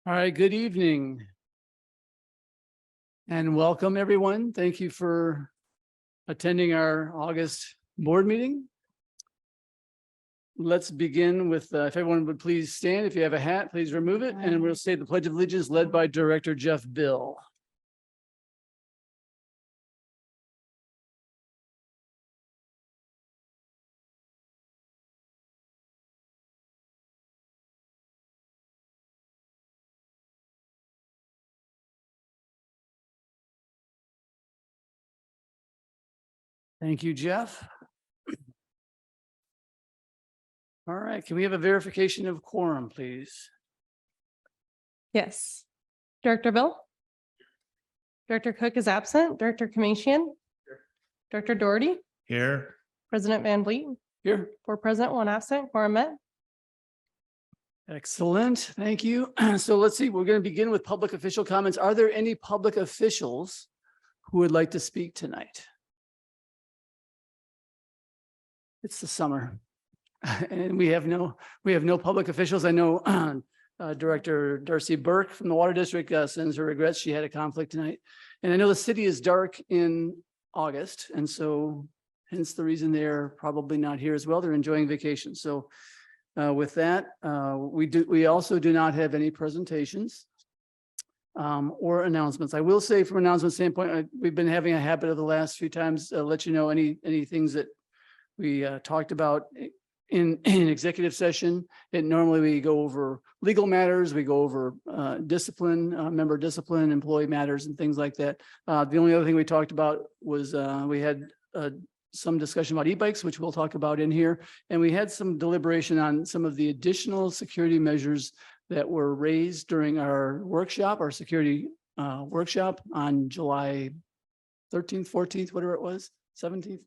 All right, good evening. And welcome, everyone. Thank you for attending our August board meeting. Let's begin with, if everyone would please stand. If you have a hat, please remove it. And we'll say the Pledge of Allegiance led by Director Jeff Bill. Thank you, Jeff. All right, can we have a verification of quorum, please? Yes. Director Bill? Director Cook is absent. Director Kamasian? Director Doherty? Here. President Van Vliet? Here. 4 present, 1 absent, quorum met. Excellent, thank you. So let's see, we're going to begin with public official comments. Are there any public officials who would like to speak tonight? It's the summer and we have no public officials. I know Director Darcy Burke from the Water District sends her regrets. She had a conflict tonight. And I know the city is dark in August. And so hence the reason they're probably not here as well. They're enjoying vacation. So with that, we also do not have any presentations or announcements. I will say from an announcement standpoint, we've been having a habit of the last few times, let you know any things that we talked about in executive session. And normally we go over legal matters, we go over discipline, member discipline, employee matters and things like that. The only other thing we talked about was we had some discussion about e-bikes, which we'll talk about in here. And we had some deliberation on some of the additional security measures that were raised during our workshop, our security workshop on July 13th, 14th, whatever it was, 17th.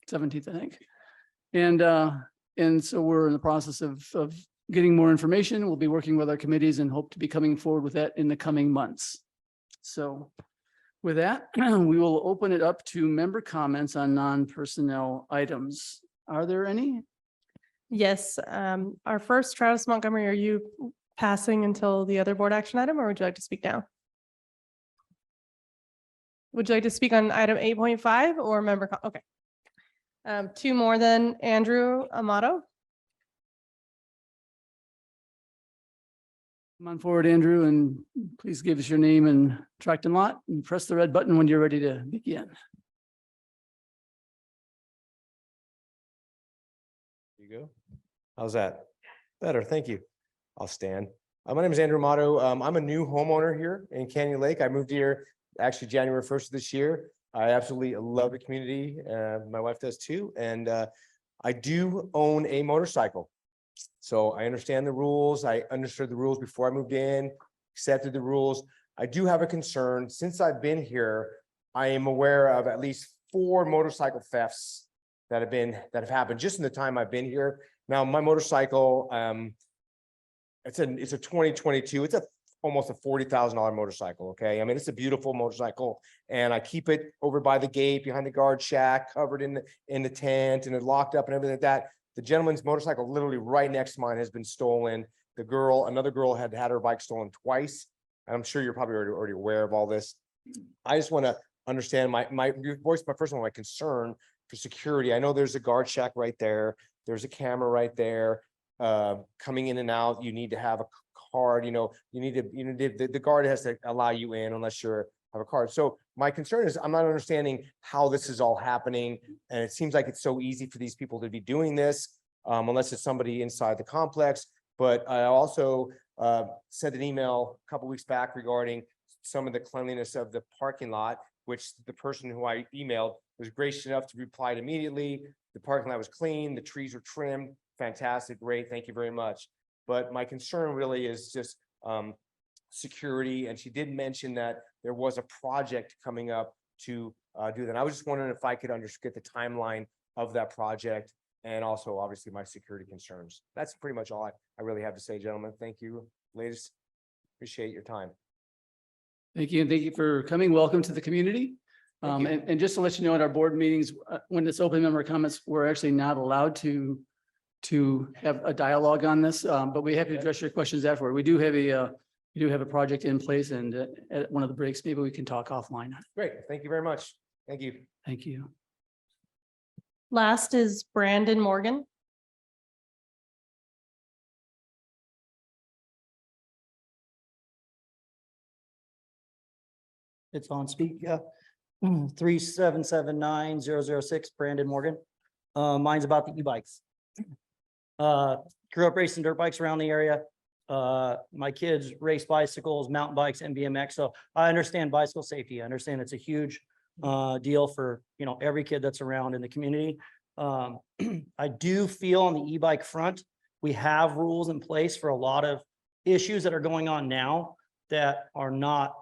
17th, I think. And so we're in the process of getting more information. We'll be working with our committees and hope to be coming forward with that in the coming months. So with that, we will open it up to member comments on non-personnel items. Are there any? Yes. Our first, Travis Montgomery, are you passing until the other board action item, or would you like to speak now? Would you like to speak on item 8.5 or member? Okay. 2 more then. Andrew Amato. Come on forward, Andrew, and please give us your name and tract and lot and press the red button when you're ready to begin. You go. How's that? Better. Thank you. I'll stand. My name is Andrew Amato. I'm a new homeowner here in Canyon Lake. I moved here actually January 1st of this year. I absolutely love the community. My wife does too. And I do own a motorcycle. So I understand the rules. I understood the rules before I moved in, accepted the rules. I do have a concern. Since I've been here, I am aware of at least 4 motorcycle thefts that have happened just in the time I've been here. Now, my motorcycle, it's a 2022. It's almost a $40,000 motorcycle. Okay. I mean, it's a beautiful motorcycle and I keep it over by the gate behind the guard shack, covered in the tent and it locked up and everything like that. The gentleman's motorcycle literally right next to mine has been stolen. Another girl had her bike stolen twice. And I'm sure you're probably already aware of all this. I just want to understand my concern for security. I know there's a guard shack right there. There's a camera right there. Coming in and out, you need to have a card, the guard has to allow you in unless you have a card. So my concern is I'm not understanding how this is all happening. And it seems like it's so easy for these people to be doing this, unless it's somebody inside the complex. But I also sent an email a couple weeks back regarding some of the cleanliness of the parking lot, which the person who I emailed was gracious enough to reply immediately. The parking lot was clean, the trees were trimmed, fantastic, great, thank you very much. But my concern really is just security. And she did mention that there was a project coming up to do that. I was just wondering if I could get the timeline of that project and also obviously my security concerns. That's pretty much all I really have to say, gentlemen. Thank you, ladies. Appreciate your time. Thank you. And thank you for coming. Welcome to the community. And just to let you know, at our board meetings, when it's open member comments, we're actually not allowed to to have a dialogue on this, but we're happy to address your questions afterward. We do have a project in place, and at one of the breaks, maybe we can talk offline. Great. Thank you very much. Thank you. Thank you. Last is Brandon Morgan. It's on speak, yeah. 3779006, Brandon Morgan. Mine's about the e-bikes. Grew up racing dirt bikes around the area. My kids race bicycles, mountain bikes, and BMX. So I understand bicycle safety. I understand it's a huge deal for, every kid that's around in the community. I do feel on the e-bike front, we have rules in place for a lot of issues that are going on now that are not,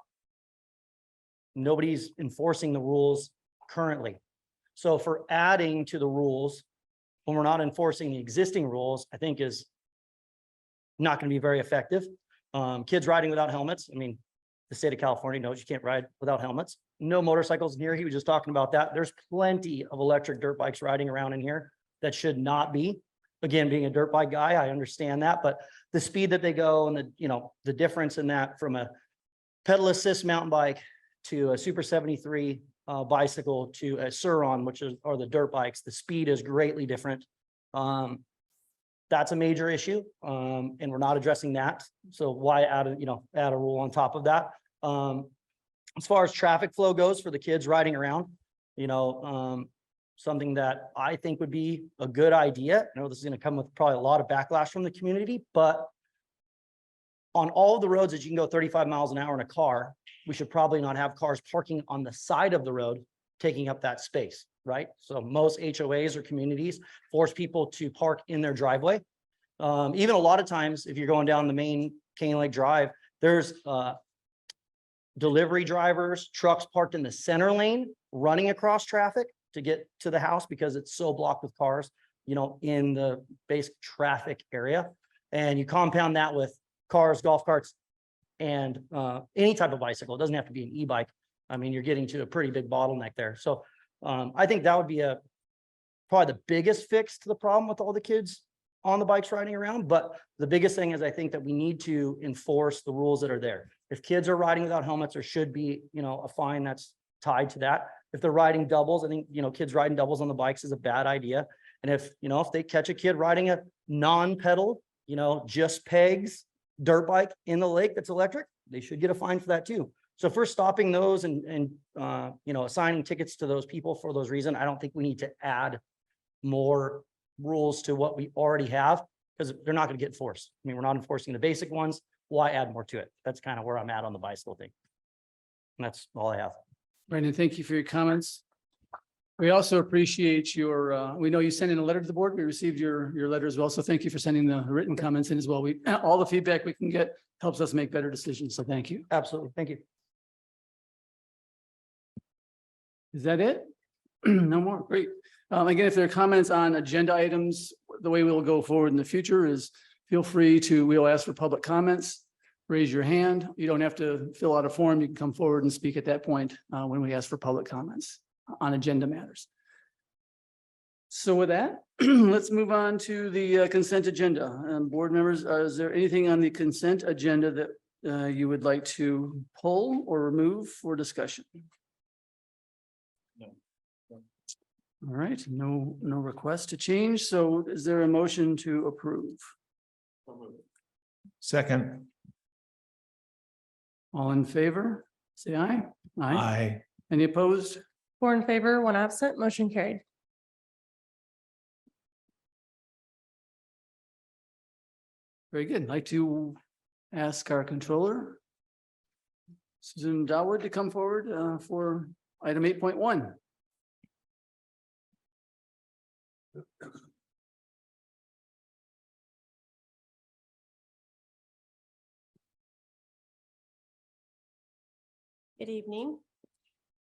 nobody's enforcing the rules currently. So for adding to the rules, when we're not enforcing the existing rules, I think is not going to be very effective. Kids riding without helmets. I mean, the state of California knows you can't ride without helmets. No motorcycles near. He was just talking about that. There's plenty of electric dirt bikes riding around in here that should not be. Again, being a dirt bike guy, I understand that, but the speed that they go and the difference in that from a pedal assist mountain bike to a Super 73 bicycle to a Suron, which are the dirt bikes, the speed is greatly different. That's a major issue, and we're not addressing that. So why add a rule on top of that? As far as traffic flow goes for the kids riding around, something that I think would be a good idea. I know this is going to come with probably a lot of backlash from the community, but on all of the roads that you can go 35 miles an hour in a car, we should probably not have cars parking on the side of the road, taking up that space, right? So most HOAs or communities force people to park in their driveway. Even a lot of times, if you're going down the main Canyon Lake Drive, there's delivery drivers, trucks parked in the center lane, running across traffic to get to the house because it's so blocked with cars, in the basic traffic area. And you compound that with cars, golf carts, and any type of bicycle. It doesn't have to be an e-bike. I mean, you're getting to a pretty big bottleneck there. So I think that would be probably the biggest fix to the problem with all the kids on the bikes riding around. But the biggest thing is I think that we need to enforce the rules that are there. If kids are riding without helmets, there should be, a fine that's tied to that. If they're riding doubles, I think, kids riding doubles on the bikes is a bad idea. And if they catch a kid riding a non-pedal, just pegs dirt bike in the lake that's electric, they should get a fine for that too. So if we're stopping those and assigning tickets to those people for those reasons, I don't think we need to add more rules to what we already have because they're not going to get enforced. I mean, we're not enforcing the basic ones. Why add more to it? That's kind of where I'm at on the bicycle thing. And that's all I have. Brandon, thank you for your comments. We also appreciate we know you sent in a letter to the board. We received your letter as well. So thank you for sending the written comments in as well. All the feedback we can get helps us make better decisions. So thank you. Absolutely. Thank you. Is that it? No more. Great. Again, if there are comments on agenda items, the way we'll go forward in the future is feel free we'll ask for public comments. Raise your hand. You don't have to fill out a form. You can come forward and speak at that point when we ask for public comments on agenda matters. So with that, let's move on to the consent agenda. Board members, is there anything on the consent agenda that you would like to pull or remove for discussion? No. All right, no request to change. So is there a motion to approve? Second. All in favor, say aye. Aye. Any opposed? 4 in favor, 1 absent, motion carried. Very good. I'd like to ask our controller, Susan Dawood, to come forward for item 8.1. Good evening.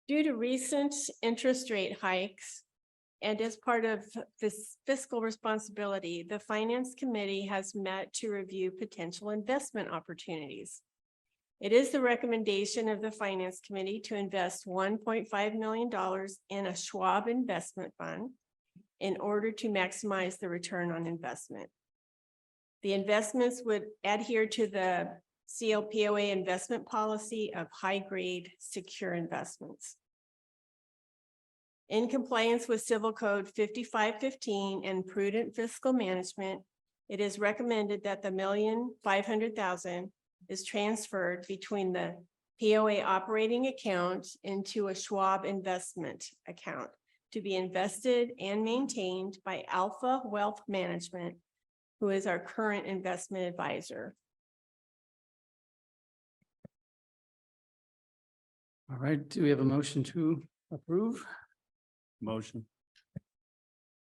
Due to recent interest rate hikes and as part of this fiscal responsibility, the Finance Committee has met to review potential investment opportunities. It is the recommendation of the Finance Committee to invest $1.5 million in a Schwab investment fund in order to maximize the return on investment. The investments would adhere to the CLPOA investment policy of high-grade secure investments. In compliance with Civil Code 5515 and prudent fiscal management, it is recommended that the $1,500,000 is transferred between the POA operating account into a Schwab investment account to be invested and maintained by Alpha Wealth Management, who is our current investment advisor. All right, do we have a motion to approve? Motion.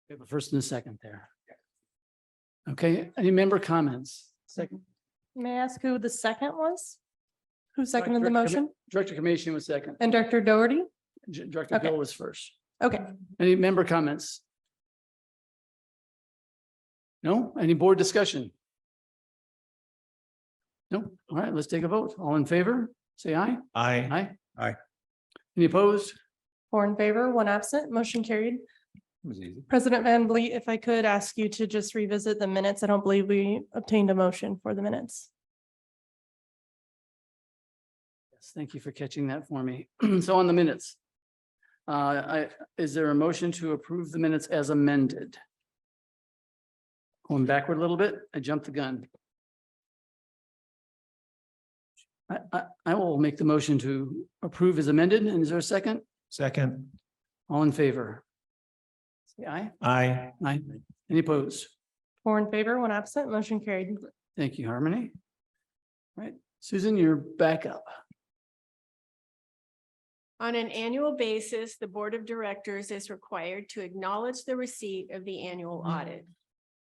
We have a first and a second there. Okay, any member comments? Second. May I ask who the second was? Who seconded the Director motion? Director Commission was second. And Director Doherty? Director Okay. Bill was first. Okay, Any member comments? No? Any board discussion? No? All right, let's take a vote. All in favor, say aye. Aye. Aye. Aye. Any opposed? 4 in favor, 1 absent, motion carried. Was easy. President Van Vliet, if I could ask you to just revisit the minutes. I don't believe we obtained a motion for the minutes. Yes, thank you for catching that for me. So on the minutes. Is there a motion to approve the minutes as amended? Going backward a little bit, I jumped the gun. I will make the motion to approve as amended. And is there a second? Second. All in favor? Say aye. Aye. Aye. Any opposed? 4 in favor, 1 absent, motion carried. Thank you, Harmony. All right, Susan, you're back up. On an annual basis, the Board of Directors is required to acknowledge the receipt of the annual audit.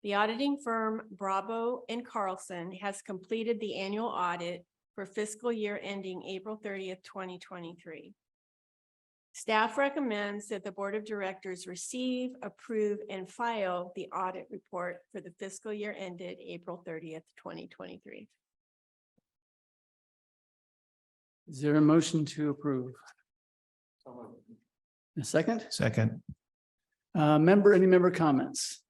The auditing firm Bravo and Carlson has completed the annual audit for fiscal year ending April 30th, 2023. Staff recommends that the Board of Directors receive, approve, and file the audit report for the fiscal year ended April 30th, 2023. Is there a motion to approve? A second? Second. Any member comments?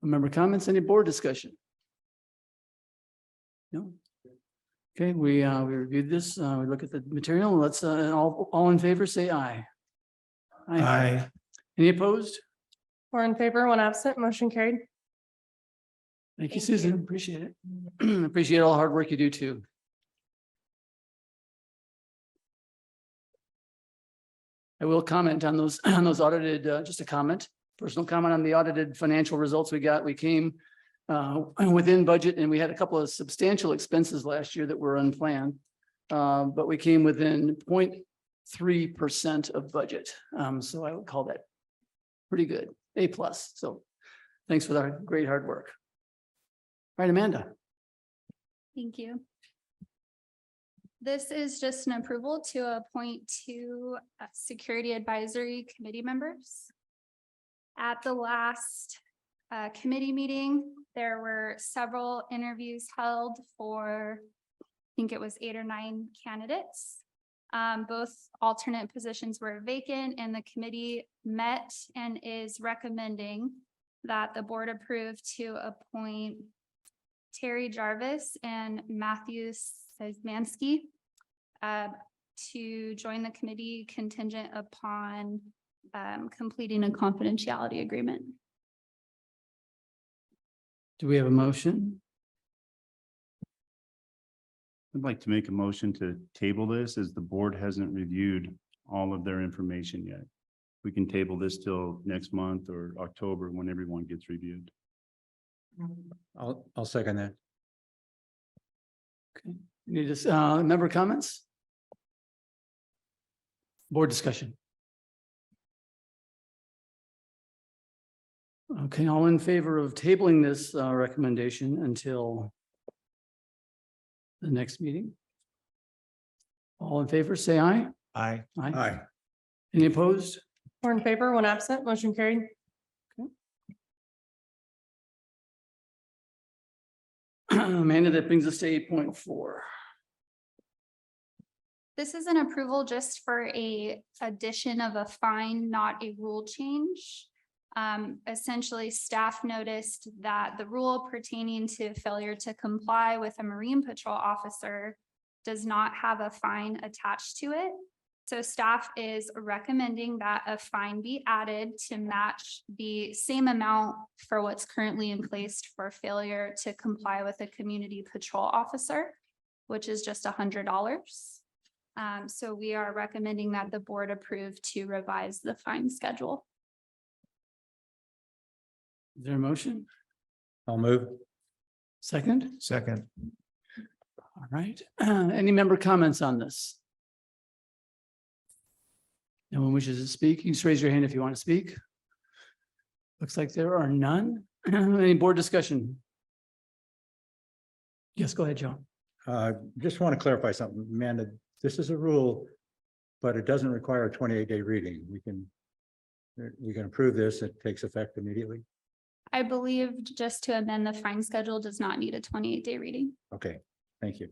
Member comments, any board discussion? No? Okay, we reviewed this, we look at the material, let's, all in favor, say aye. Aye. Any opposed? 4 in favor, 1 absent, motion carried. Thank you, Thank Susan, you. appreciate it. Appreciate all the hard work you do too. I will comment on those, audited, just a comment, personal comment on the audited financial results we got. We came within budget and we had a couple of substantial expenses last year that were unplanned. But we came within 0.3% of budget. So I would call that pretty good, A+. So thanks for the great hard work. All right, Amanda. Thank you. This is just an approval to appoint 2 security advisory committee members. At the last committee meeting, there were several interviews held for, I think it was 8 or 9 candidates. Both alternate positions were vacant and the committee met and is recommending that the board approve to appoint Terry Jarvis and Matthew Szymanski to join the committee contingent upon completing a confidentiality agreement. Do we have a motion? I'd like to make a motion to table this as the board hasn't reviewed all of their information yet. We can table this till next month or October when everyone gets reviewed. I'll second that. Okay, need member comments? Board discussion. Okay, all in favor of tabling this recommendation until the next meeting? All in favor, say aye. Aye. Aye. Any opposed? 4 in favor, 1 absent, motion carried. Amanda, that brings us to 8.4. This is an approval just for a addition of a fine, not a rule change. Essentially, staff noticed that the rule pertaining to failure to comply with a Marine Patrol officer does not have a fine attached to it. So staff is recommending that a fine be added to match the same amount for what's currently in place for failure to comply with a community patrol officer, which is just $100. So we are recommending that the board approve to revise the fine schedule. Is there a motion? I'll move. Second? Second. All right. Any member comments on this? No one wishes to speak. You can just raise your hand if you want to speak. Looks like there are none. Any board discussion? Yes, go ahead, Joe. Just want to clarify something, Amanda. This is a rule, but it doesn't require a 28-day reading. We can approve this. It takes effect immediately. I believe just to amend the fine schedule does not need a 28-day reading. Okay, thank you.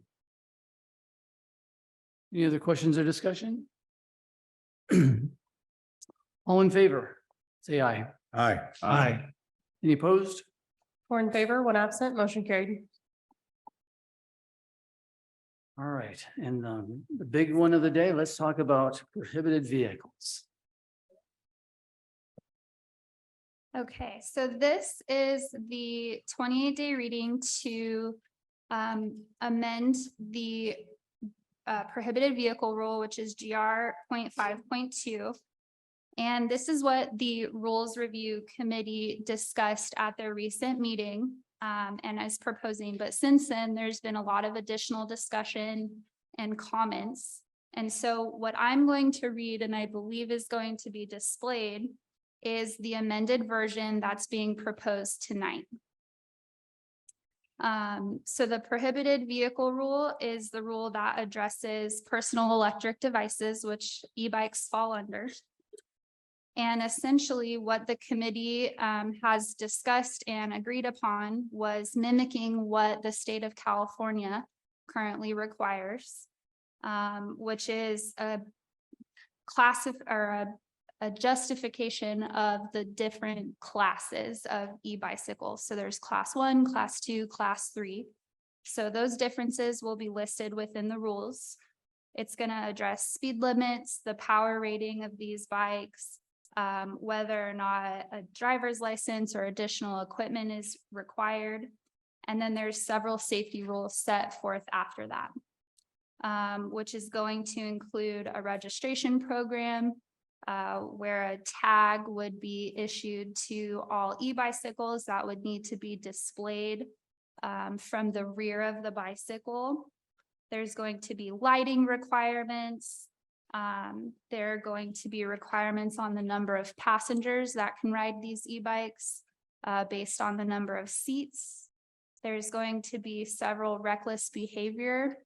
Any other questions or discussion? All in favor, say aye. Aye. Aye. Any opposed? 4 in favor, 1 absent, motion carried. All right, and the big one of the day, let's talk about prohibited vehicles. Okay, so this is the 28-day reading to amend the prohibited vehicle rule, which is GR 0.5.2. And this is what the Rules Review Committee discussed at their recent meeting and is proposing. But since then, there's been a lot of additional discussion and comments. And so what I'm going to read, and I believe is going to be displayed, is the amended version that's being proposed tonight. So the prohibited vehicle rule is the rule that addresses personal electric devices, which e-bikes fall under. And essentially what the committee has discussed and agreed upon was mimicking what the state of California currently requires, which is a a justification of the different classes of e-bicycles. So there's class 1, class 2, class 3. So those differences will be listed within the rules. It's going to address speed limits, the power rating of these bikes, whether or not a driver's license or additional equipment is required. And then there's several safety rules set forth after that, which is going to include a registration program, where a tag would be issued to all e-bicycles that would need to be displayed from the rear of the bicycle. There's going to be lighting requirements. There are going to be requirements on the number of passengers that can ride these e-bikes based on the number of seats. There's going to be several reckless behavior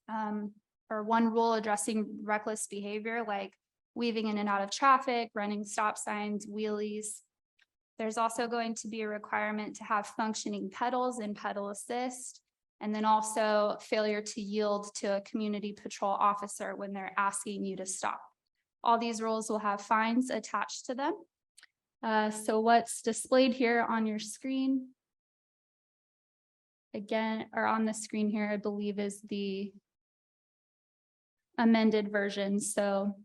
or one rule addressing reckless behavior, like weaving in and out of traffic, running stop signs, wheelies. There's also going to be a requirement to have functioning pedals and pedal assist, and then also failure to yield to a community patrol officer when they're asking you to stop. All these rules will have fines attached to them. So what's displayed here on your screen, again, or on the screen here, I believe is the amended version. So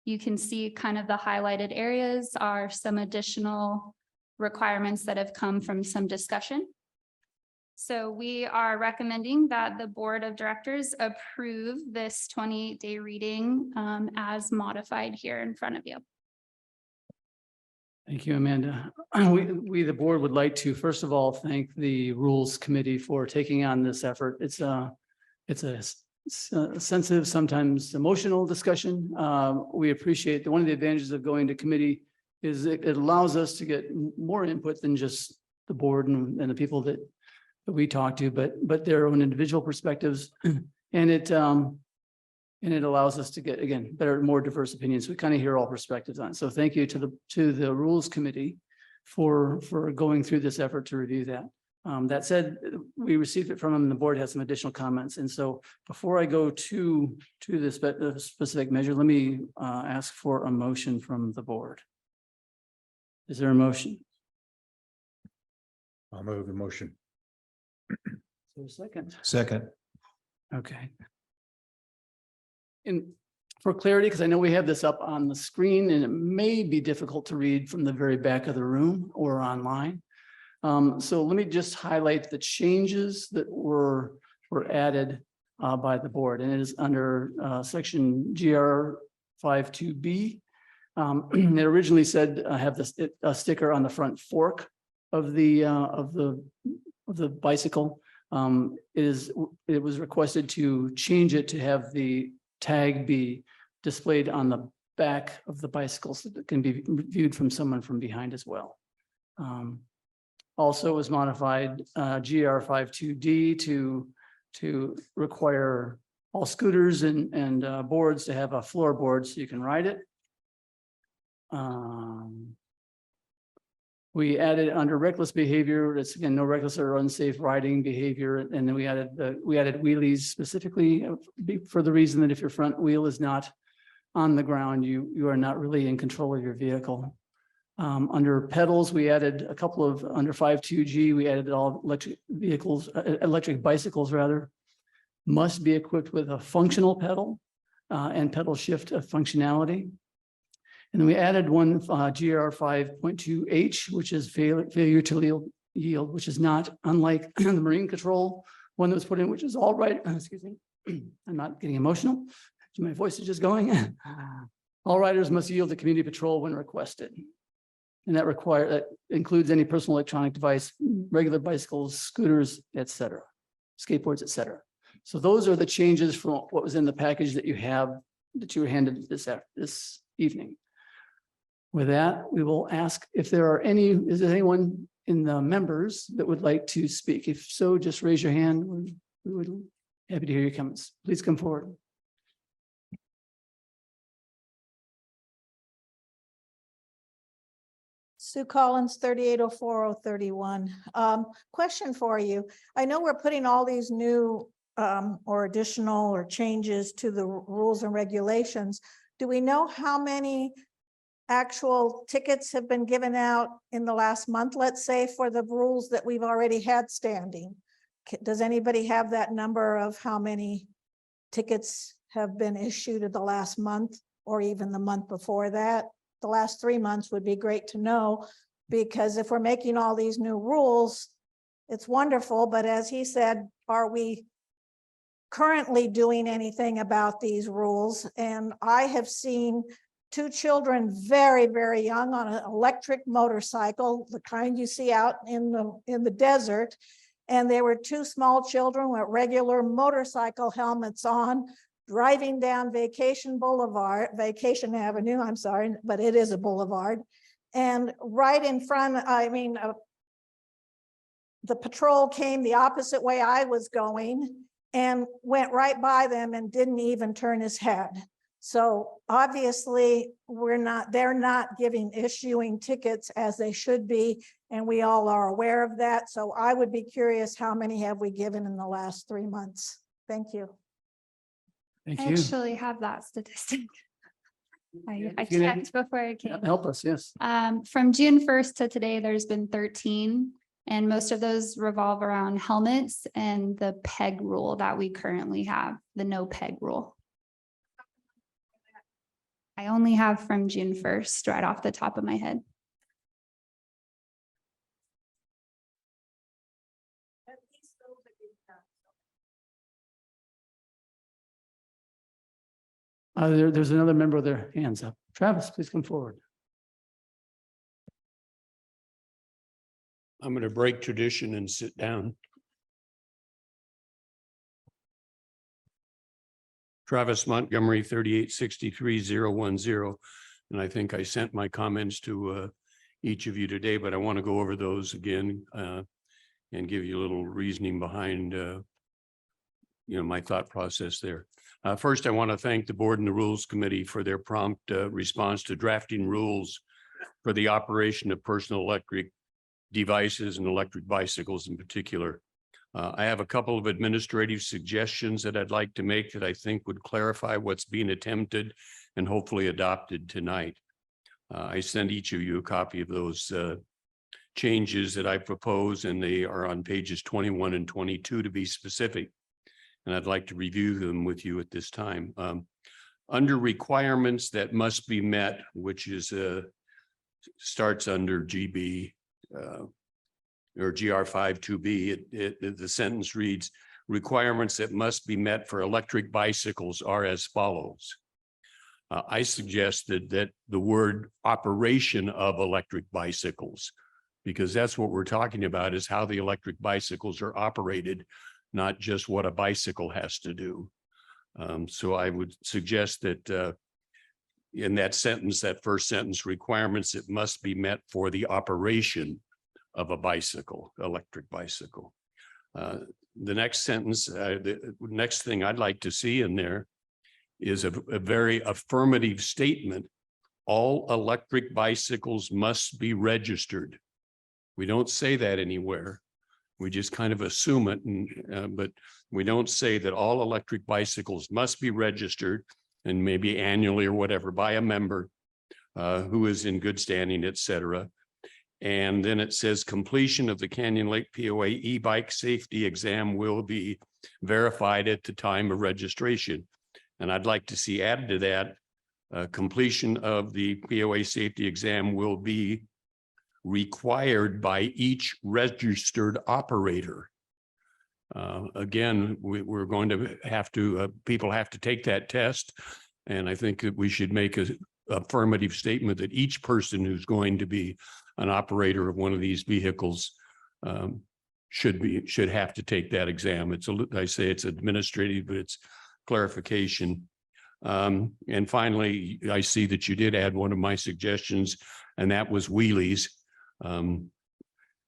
you can see kind of the highlighted areas are some additional requirements that have come from some discussion. So we are recommending that the board of directors approve this 28-day reading as modified here in front of you. Thank you, Amanda. We, the board, would like to, first of all, thank the Rules Committee for taking on this effort. It's a sensitive, sometimes emotional discussion. We appreciate that. One of the advantages of going to committee is it allows us to get more input than just the board and the people that we talk to, but their own individual perspectives. And it allows us to get, again, better, more diverse opinions. We kind of hear all perspectives on it. So thank you to the Rules Committee for going through this effort to review that. That said, we received it from them, and the board has some additional comments. And so before I go to the specific measure, let me ask for a motion from the board. Is there a motion? I'll move the motion. Is there a second? Second. Okay. And for clarity, because I know we have this up on the screen and it may be difficult to read from the very back of the room or online. So let me just highlight the changes that were added by the board, and it is under section GR 52B. It originally said have a sticker on the front fork of the bicycle. It was requested to change it to have the tag be displayed on the back of the bicycle so that it can be viewed from someone from behind as well. Also was modified GR 52D to require all scooters and boards to have a floorboard so you can ride it. We added under reckless behavior, it's again, no reckless or unsafe riding behavior. And then we added wheelies specifically for the reason that if your front wheel is not on the ground, you are not really in control of your vehicle. Under pedals, we added a couple of under 52G, we added all electric bicycles rather, must be equipped with a functional pedal and pedal shift functionality. And then we added one GR 5.2H, which is failure to yield, which is not unlike the marine control one that was put in, which is all right. Excuse me. I'm not getting emotional. My voice is just going. All riders must yield to community patrol when requested. And that includes any personal electronic device, regular bicycles, scooters, etc., skateboards, etc. So those are the changes from what was in the package that you were handed this evening. With that, we will ask if there are is there anyone in the members that would like to speak? If so, just raise your hand. We would be happy to hear your comments. Please come forward. Sue Collins, 3804-031. Question for you. I know we're putting all these new or additional or changes to the rules and regulations. Do we know how many actual tickets have been given out in the last month, let's say, for the rules that we've already had standing? Does anybody have that number of how many tickets have been issued in the last month or even the month before that? The last 3 months would be great to know, because if we're making all these new rules, it's wonderful, but as he said, are we currently doing anything about these rules? And I have seen 2 children very, very young on an electric motorcycle, the kind you see out in the desert. And there were 2 small children with regular motorcycle helmets on, driving down Vacation Avenue, I'm sorry, but it is a boulevard. And right in front, the patrol came the opposite way I was going and went right by them and didn't even turn his head. So obviously they're not issuing tickets as they should be. And we all are aware of that. So I would be curious, how many have we given in the last 3 months? Thank you. Thank I you. actually have that statistic. I if you didn't- checked before I came. Help us, yes. From June 1st to today, there's been 13, and most of those revolve around helmets and the PEG rule that we currently have, the no PEG rule. I only have from June 1st, right off the top of my head. There's another member with their hands up. Travis, please come forward. I'm going to break tradition and sit down. Travis Montgomery, 3863-010. And I think I sent my comments to each of you today, but I want to go over those again and give you a little reasoning behind my thought process there. First, I want to thank the board and the Rules Committee for their prompt response to drafting rules for the operation of personal electric devices and electric bicycles in particular. I have a couple of administrative suggestions that I'd like to make that I think would clarify what's being attempted and hopefully adopted tonight. I send each of you a copy of those changes that I propose, and they are on pages 21 and 22 to be specific. And I'd like to review them with you at this time. Under requirements that must be met, which is starts under GB or GR5 2B, the sentence reads, requirements that must be met for electric bicycles are as follows. I suggested that the word operation of electric bicycles, because that's what we're talking about, is how the electric bicycles are operated, not just what a bicycle has to do. So I would suggest that in that sentence, that first sentence, requirements that must be met for the operation of a bicycle, electric bicycle. The next sentence, the next thing I'd like to see in there is a very affirmative statement. All electric bicycles must be registered. We don't say that anywhere. We just kind of assume it, and, but we don't say that all electric bicycles must be registered, and maybe annually or whatever by a member who is in good standing, et cetera. And then it says completion of the Canyon Lake POA e-bike safety exam will be verified at the time of registration. And I'd like to see added to that, completion of the POA safety exam will be required by each registered operator. Again, we're going to have to, people have to take that test. And I think that we should make an affirmative statement that each person who's going to be an operator of one of these vehicles should have to take that exam. I say it's administrative, but it's clarification. And finally, I see that you did add one of my suggestions, and that was wheelies.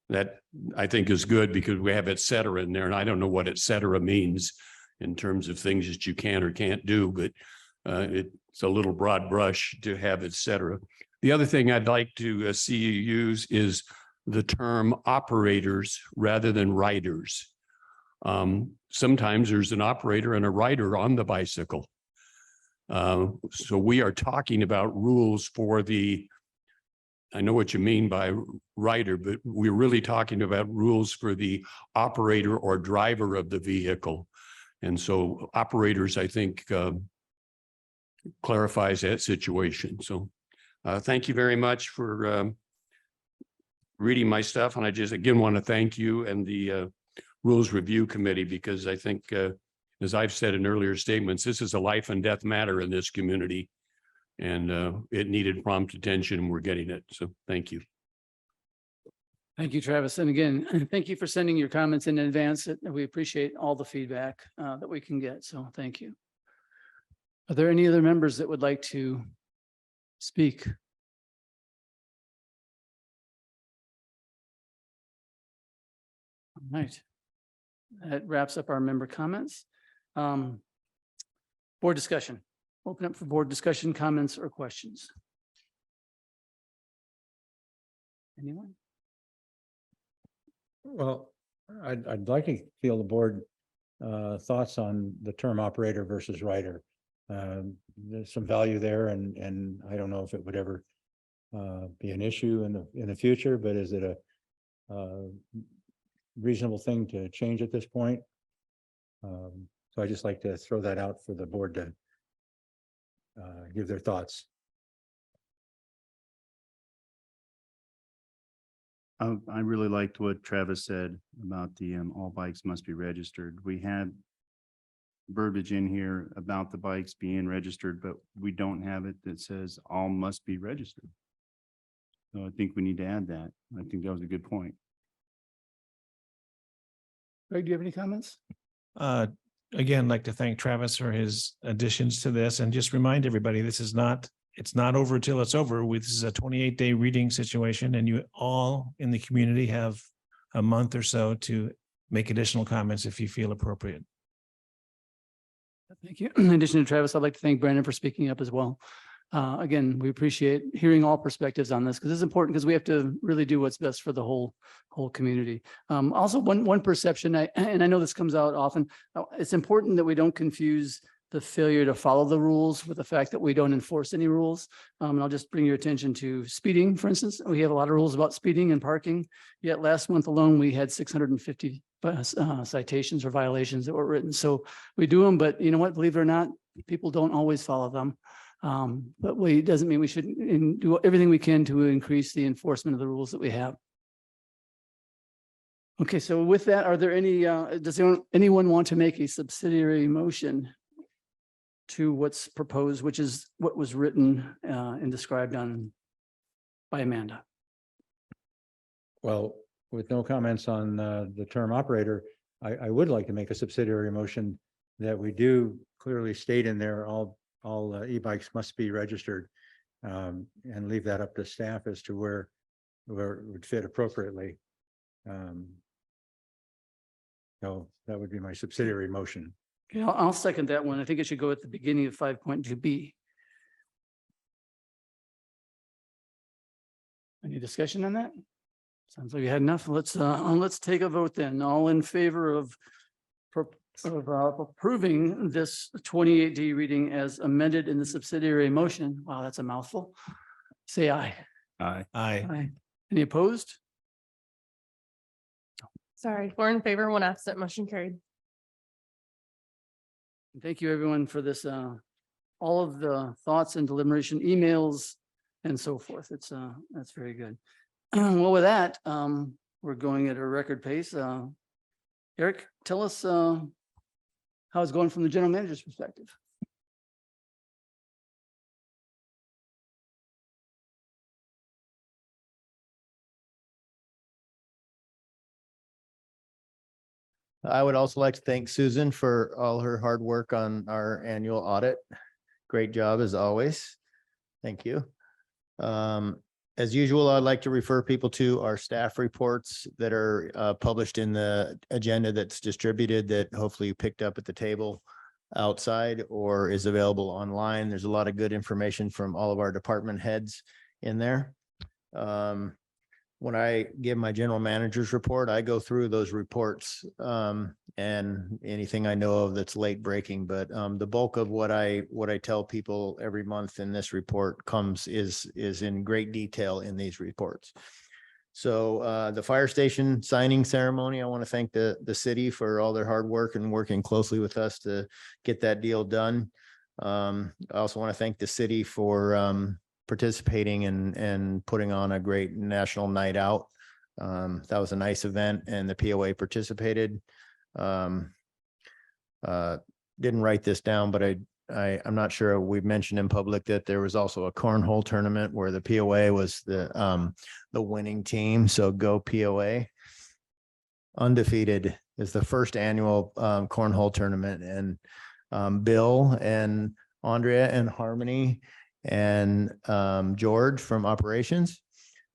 That I think is good because we have et cetera in there, and I don't know what et cetera means in terms of things that you can or can't do, but it's a little broad brush to have et cetera. The other thing I'd like to see you use is the term operators rather than riders. Sometimes there's an operator and a rider on the bicycle. So we are talking about rules for the, I know what you mean by rider, but we're really talking about rules for the operator or driver of the vehicle. And so operators, I think, clarifies that situation. So thank you very much for reading my stuff. And I just, again, want to thank you and the Rules Review Committee, because I think, as I've said in earlier statements, this is a life and death matter in this community. And it needed prompt attention, and we're getting it. So thank you. Thank you, Travis. And again, thank you for sending your comments in advance. We appreciate all the feedback that we can get. So thank you. Are there any other members that would like to speak? All right. That wraps up our member comments. Board discussion. Open up for board discussion, comments, or questions. Anyone? Well, I'd like to feel the board thoughts on the term operator versus rider. There's some value there, and I don't know if it would ever be an issue in the future, but is it a reasonable thing to change at this point? So I just like to throw that out for the board to give their thoughts. I really liked what Travis said about the all bikes must be registered. We had verbiage in here about the bikes being registered, but we don't have it that says all must be registered. So I think we need to add that. I think that was a good point. Greg, do you have any comments? Again, like to thank Travis for his additions to this, and just remind everybody, this is not, it's not over till it's over. This is a 28-day reading situation, and you all in the community have a month or so to make additional comments if you feel appropriate. Thank you. In addition to Travis, I'd like to thank Brandon for speaking up as well. Again, we appreciate hearing all perspectives on this because it's important because we have to really do what's best for the whole community. Also, one perception, and I know this comes out often, it's important that we don't confuse the failure to follow the rules with the fact that we don't enforce any rules. And I'll just bring your attention to speeding, for instance. We have a lot of rules about speeding and parking. Yet last month alone, we had 650 citations or violations that were written. So we do them, but you know what, believe it or not, people don't always follow them. But it doesn't mean we shouldn't do everything we can to increase the enforcement of the rules that we have. Okay, so with that, are there any, does anyone want to make a subsidiary motion to what's proposed, which is what was written and described by Amanda? Well, with no comments on the term operator, I would like to make a subsidiary motion that we do clearly state in there, all e-bikes must be registered, and leave that up to staff as to where it would fit appropriately. So that would be my subsidiary motion. Okay, I'll second that one. I think it should go at the beginning of 5.2B. Any discussion on that? Sounds like we had enough. Let's take a vote then. All in favor of approving this 28D reading as amended in the subsidiary motion. Wow, that's a mouthful. Say aye. Aye. Aye. Aye. Any opposed? Sorry, 4 in favor, 1 absent, motion carried. Thank you, everyone, for this, all of the thoughts and deliberation emails and so forth. That's very good. Well, with that, we're going at a record pace. Eric, tell us how it's going from the general manager's perspective. I would also like to thank Susan for all her hard work on our annual audit. Great job as always. Thank you. As usual, I'd like to refer people to our staff reports that are published in the agenda that's distributed, that hopefully you picked up at the table outside or is available online. There's a lot of good information from all of our department heads in there. When I give my general manager's report, I go through those reports and anything I know of that's late breaking. But the bulk of what I tell people every month in this report is in great detail in these reports. So the fire station signing ceremony, I want to thank the city for all their hard work and working closely with us to get that deal done. I also want to thank the city for participating and putting on a great national night out. That was a nice event and the POA participated. Didn't write this down, but I'm not sure we've mentioned in public that there was also a cornhole tournament where the POA was the winning team. So go POA. Undefeated is the first annual cornhole tournament, and Bill and Andrea and Harmony and George from operations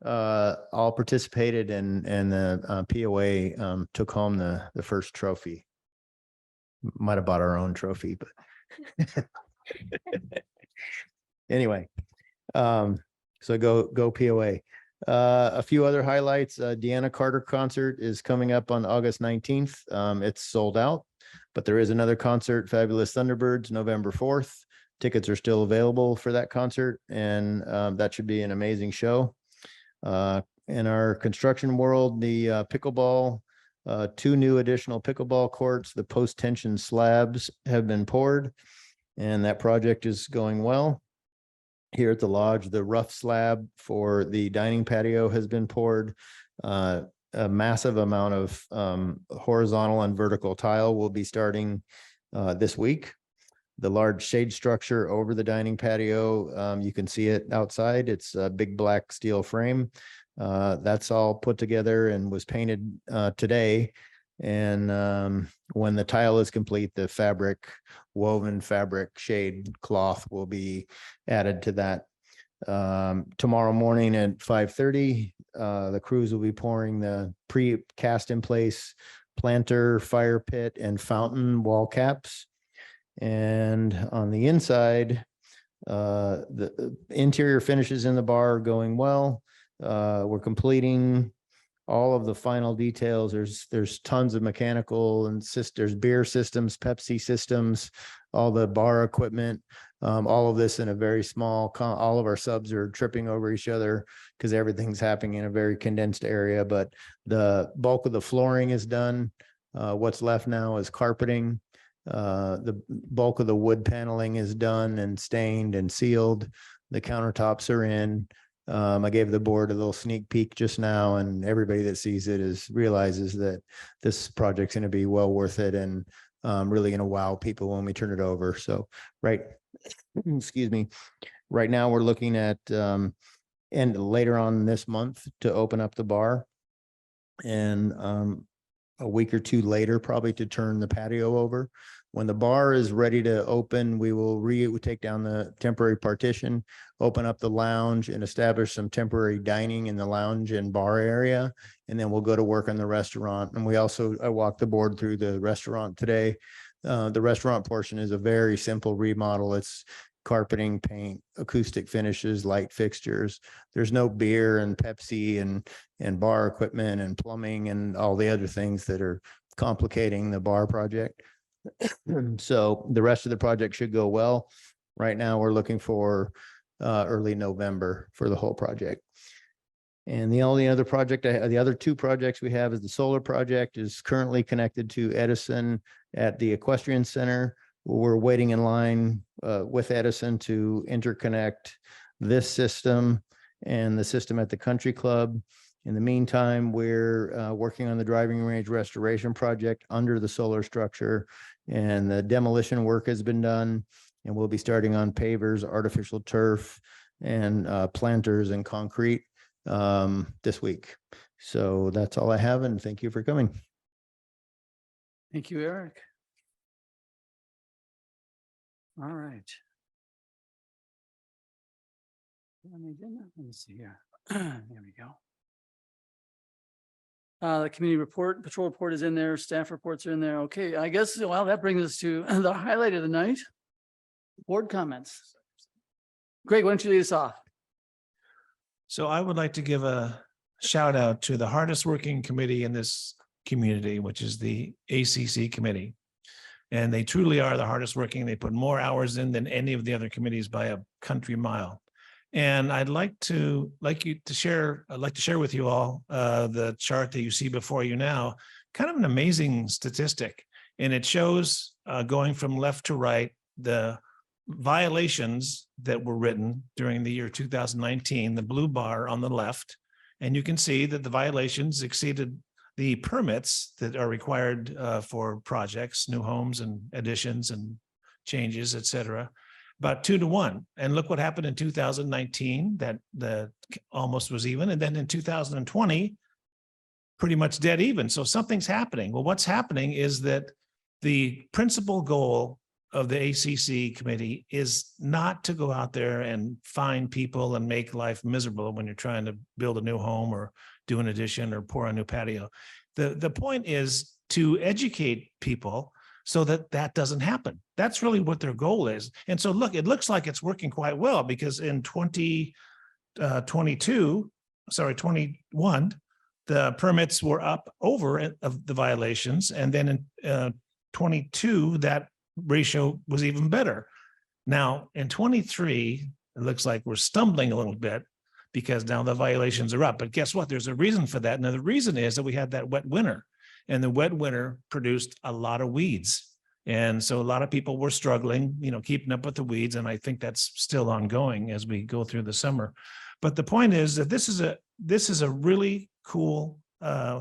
all participated, and the POA took home the first trophy. Might have bought our own trophy, but anyway, so go POA. A few other highlights. Deanna Carter concert is coming up on August 19th. It's sold out, but there is another concert, Fabulous Thunderbirds, November 4th. Tickets are still available for that concert, and that should be an amazing show. In our construction world, the pickleball, 2 new additional pickleball courts, the post-tension slabs have been poured, and that project is going well. Here at the lodge, the rough slab for the dining patio has been poured. A massive amount of horizontal and vertical tile will be starting this week. The large shade structure over the dining patio, you can see it outside. It's a big black steel frame. That's all put together and was painted today. And when the tile is complete, the woven fabric shade cloth will be added to that. Tomorrow morning at 5:30, the crews will be pouring the pre-cast in place planter, fire pit, and fountain wall caps. And on the inside, The interior finishes in the bar are going well. We're completing all of the final details. There's tons of mechanical and there's beer systems, Pepsi systems, all the bar equipment. All of this in a very small, all of our subs are tripping over each other because everything's happening in a very condensed area, but the bulk of the flooring is done. What's left now is carpeting. The bulk of the wood paneling is done and stained and sealed. The countertops are in. I gave the board a little sneak peek just now, and everybody that sees it realizes that this project's going to be well worth it and really going to wow people when we turn it over. So, right, excuse me. Right now, we're looking at and later on this month to open up the bar, and a week or two later, probably to turn the patio over. When the bar is ready to open, we will take down the temporary partition, open up the lounge and establish some temporary dining in the lounge and bar area. And then we'll go to work on the restaurant. And I walked the board through the restaurant today. The restaurant portion is a very simple remodel. It's carpeting, paint, acoustic finishes, light fixtures. There's no beer and Pepsi and bar equipment and plumbing and all the other things that are complicating the bar project. So the rest of the project should go well. Right now, we're looking for early November for the whole project. And the only other project, the other two projects we have is the solar project is currently connected to Edison at the Equestrian Center. We're waiting in line with Edison to interconnect this system and the system at the country club. In the meantime, we're working on the driving range restoration project under the solar structure, and the demolition work has been done, and we'll be starting on pavers, artificial turf, and planters and concrete this week. So that's all I have, and thank you for coming. Thank you, Eric. All right. Let me see here. There we go. The community report, patrol report is in there, staff reports are in there. Okay, I guess, well, that brings us to the highlight of the night. Board comments. Greg, why don't you lead us off? So I would like to give a shout out to the hardest working committee in this community, which is the ACC committee. And they truly are the hardest working. They put more hours in than any of the other committees by a country mile. And I'd like to share with you all the chart that you see before you now, kind of an amazing statistic. And it shows going from left to right, the violations that were written during the year 2019, the blue bar on the left. And you can see that the violations exceeded the permits that are required for projects, new homes and additions and changes, et cetera, about 2 to 1. And look what happened in 2019, that almost was even. And then in 2020, pretty much dead even. So something's happening. Well, what's happening is that the principal goal of the ACC committee is not to go out there and find people and make life miserable when you're trying to build a new home or do an addition or pour a new patio. The point is to educate people so that that doesn't happen. That's really what their goal is. And so look, it looks like it's working quite well, because in 21, the permits were up over of the violations. And then in 22, that ratio was even better. Now in 23, it looks like we're stumbling a little bit, because now the violations are up. But guess what? There's a reason for that. Now the reason is that we had that wet winter, and the wet winter produced a lot of weeds. And so a lot of people were struggling, keeping up with the weeds. And I think that's still ongoing as we go through the summer. But the point is that this is a really cool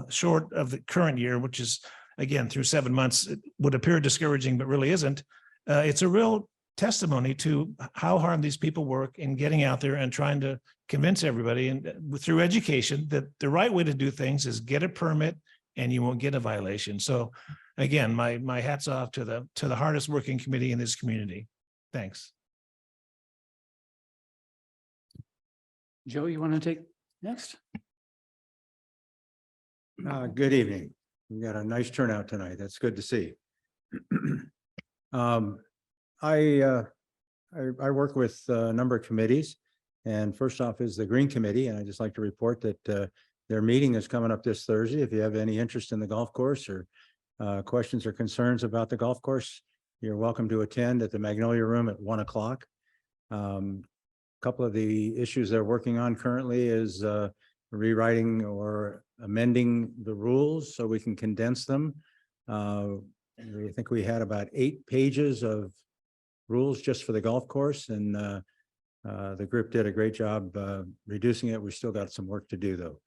short of the current year, which is, again, through 7 months, it would appear discouraging, but really isn't. It's a real testimony to how hard these people work in getting out there and trying to convince everybody, and through education, that the right way to do things is get a permit and you won't get a violation. So again, my hat's off to the hardest working committee in this community. Thanks. Joe, you want to take next? Good evening. We got a nice turnout tonight. That's good to see. I I work with a number of committees. And first off is the Green Committee, and I just like to report that their meeting is coming up this Thursday. If you have any interest in the golf course or questions or concerns about the golf course, you're welcome to attend at the Magnolia Room at 1 o'clock. Couple of the issues they're working on currently is rewriting or amending the rules so we can condense them. I think we had about 8 pages of rules just for the golf course, and the group did a great job reducing it. We still got some work to do though.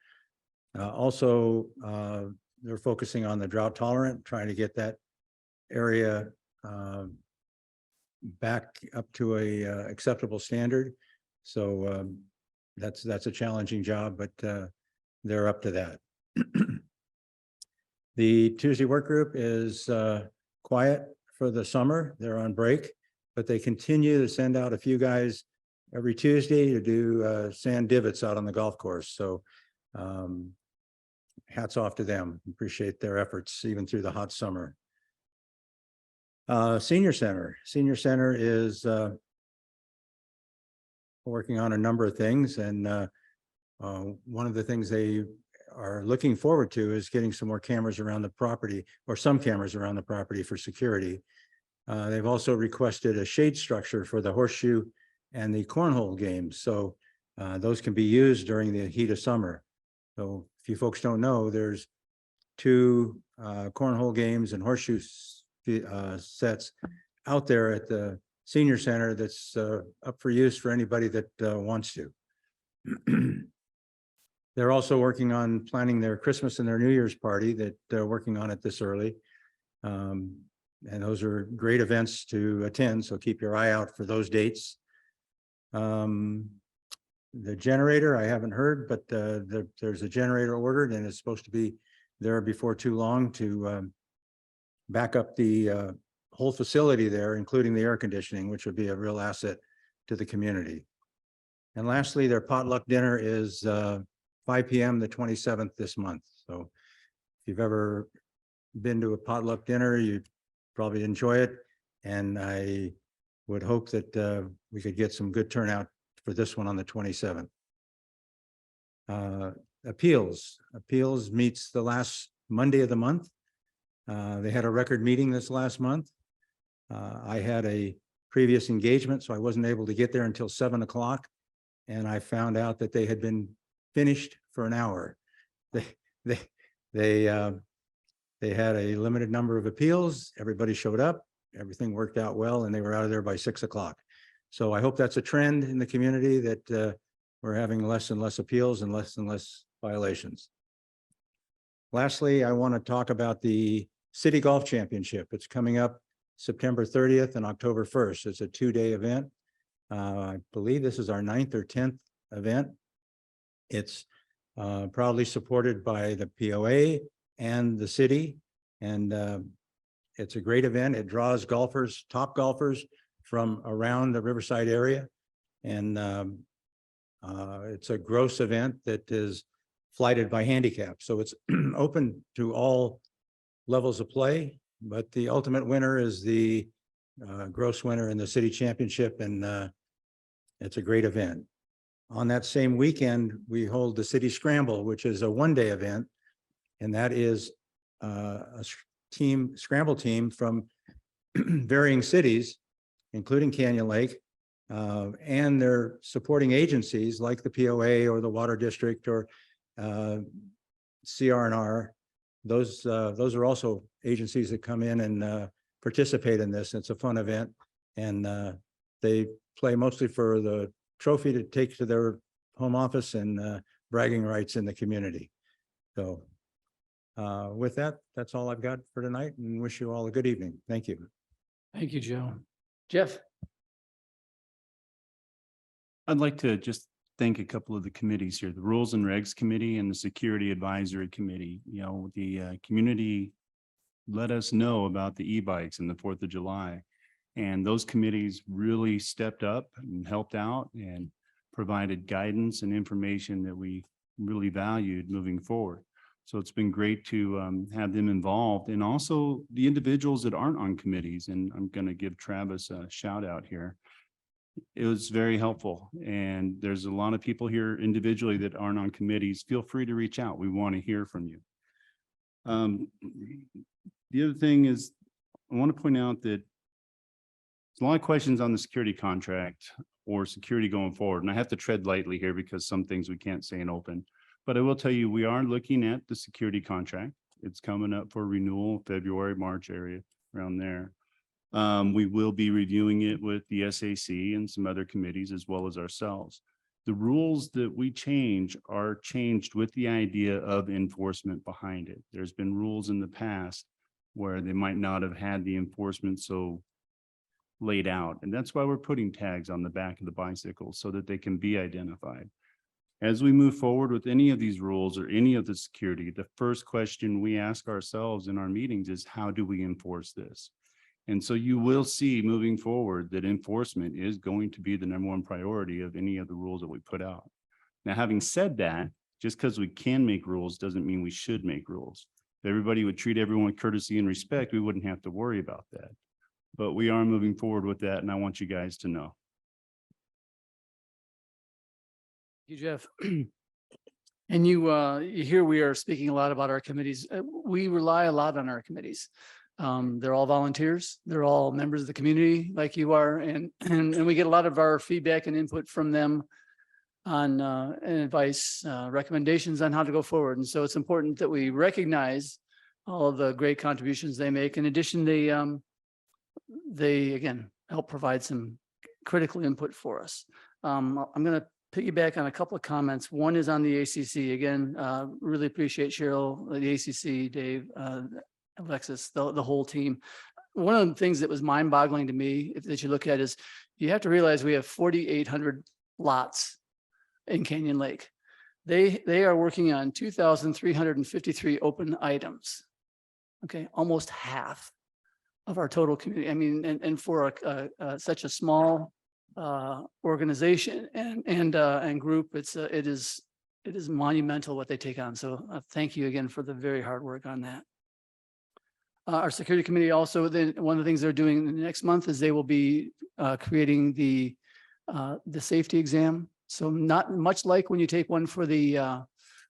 Also, they're focusing on the drought tolerant, trying to get that area back up to a acceptable standard. So that's a challenging job, but they're up to that. The Tuesday work group is quiet for the summer. They're on break, but they continue to send out a few guys every Tuesday to do sand divots out on the golf course. So hats off to them. Appreciate their efforts even through the hot summer. Senior Center is working on a number of things, and one of the things they are looking forward to is getting some more cameras around the property, or some cameras around the property for security. They've also requested a shade structure for the horseshoe and the cornhole games. So those can be used during the heat of summer. So if you folks don't know, there's 2 cornhole games and horseshoe sets out there at the Senior Center that's up for use for anybody that wants to. They're also working on planning their Christmas and their New Year's party that they're working on it this early. And those are great events to attend, so keep your eye out for those dates. The generator, I haven't heard, but there's a generator ordered and it's supposed to be there before too long to back up the whole facility there, including the air conditioning, which would be a real asset to the community. And lastly, their potluck dinner is 5 p.m. the 27th this month. So if you've ever been to a potluck dinner, you'd probably enjoy it. And I would hope that we could get some good turnout for this one on the 27th. Appeals meets the last Monday of the month. They had a record meeting this last month. I had a previous engagement, so I wasn't able to get there until 7 o'clock. And I found out that they had been finished for an hour. They had a limited number of appeals. Everybody showed up. Everything worked out well, and they were out of there by 6 o'clock. So I hope that's a trend in the community, that we're having less and less appeals and less violations. Lastly, I want to talk about the City Golf Championship. It's coming up September 30th and October 1st. It's a 2-day event. I believe this is our 9th or 10th event. It's proudly supported by the POA and the city, and it's a great event. It draws golfers, top golfers from around the Riverside area, and it's a gross event that is flighted by handicap. So it's open to all levels of play, but the ultimate winner is the gross winner in the city championship, and it's a great event. On that same weekend, we hold the City Scramble, which is a 1-day event, and that is a scramble team from varying cities, including Canyon Lake, and their supporting agencies like the POA or the Water District or CR&R. Those are also agencies that come in and participate in this. It's a fun event, and they play mostly for the trophy to take to their home office and bragging rights in the community. So with that, that's all I've got for tonight, and wish you all a good evening. Thank you. Thank you, Joe. Jeff? I'd like to just thank a couple of the committees here, the Rules and Regs Committee and the Security Advisory Committee. You know, the community let us know about the e-bikes and the 4th of July. And those committees really stepped up and helped out and provided guidance and information that we really valued moving forward. So it's been great to have them involved, and also the individuals that aren't on committees. And I'm going to give Travis a shout out here. It was very helpful. And there's a lot of people here individually that aren't on committees. Feel free to reach out. We want to hear from you. The other thing is, I want to point out that there's a lot of questions on the security contract or security going forward. And I have to tread lightly here because some things we can't say in open. But I will tell you, we are looking at the security contract. It's coming up for renewal, February, March area, around there. We will be reviewing it with the SAC and some other committees as well as ourselves. The rules that we change are changed with the idea of enforcement behind it. There's been rules in the past where they might not have had the enforcement so laid out. And that's why we're putting tags on the back of the bicycle so that they can be identified. As we move forward with any of these rules or any of the security, the first question we ask ourselves in our meetings is, how do we enforce this? And so you will see moving forward that enforcement is going to be the number one priority of any of the rules that we put out. Now, having said that, just because we can make rules doesn't mean we should make rules. If everybody would treat everyone with courtesy and respect, we wouldn't have to worry about that. But we are moving forward with that, and I want you guys to know. Thank you, Jeff. And you hear we are speaking a lot about our committees. We rely a lot on our committees. They're all volunteers. They're all members of the community like you are. And we get a lot of our feedback and input from them on and advice, recommendations on how to go forward. And so it's important that we recognize all of the great contributions they make. In addition, they again help provide some critical input for us. I'm going to piggyback on a couple of comments. One is on the ACC. Again, really appreciate Cheryl, the ACC, Dave, Alexis, the whole team. One of the things that was mind-boggling to me that you look at is you have to realize we have 4,800 lots in Canyon Lake. They are working on 2,353 open items. Okay, almost half of our total community. I mean, and for such a small organization and group, it is monumental what they take on. So thank you again for the very hard work on that. Our security committee also, one of the things they're doing next month is they will be creating the safety exam. So not much like when you take one for the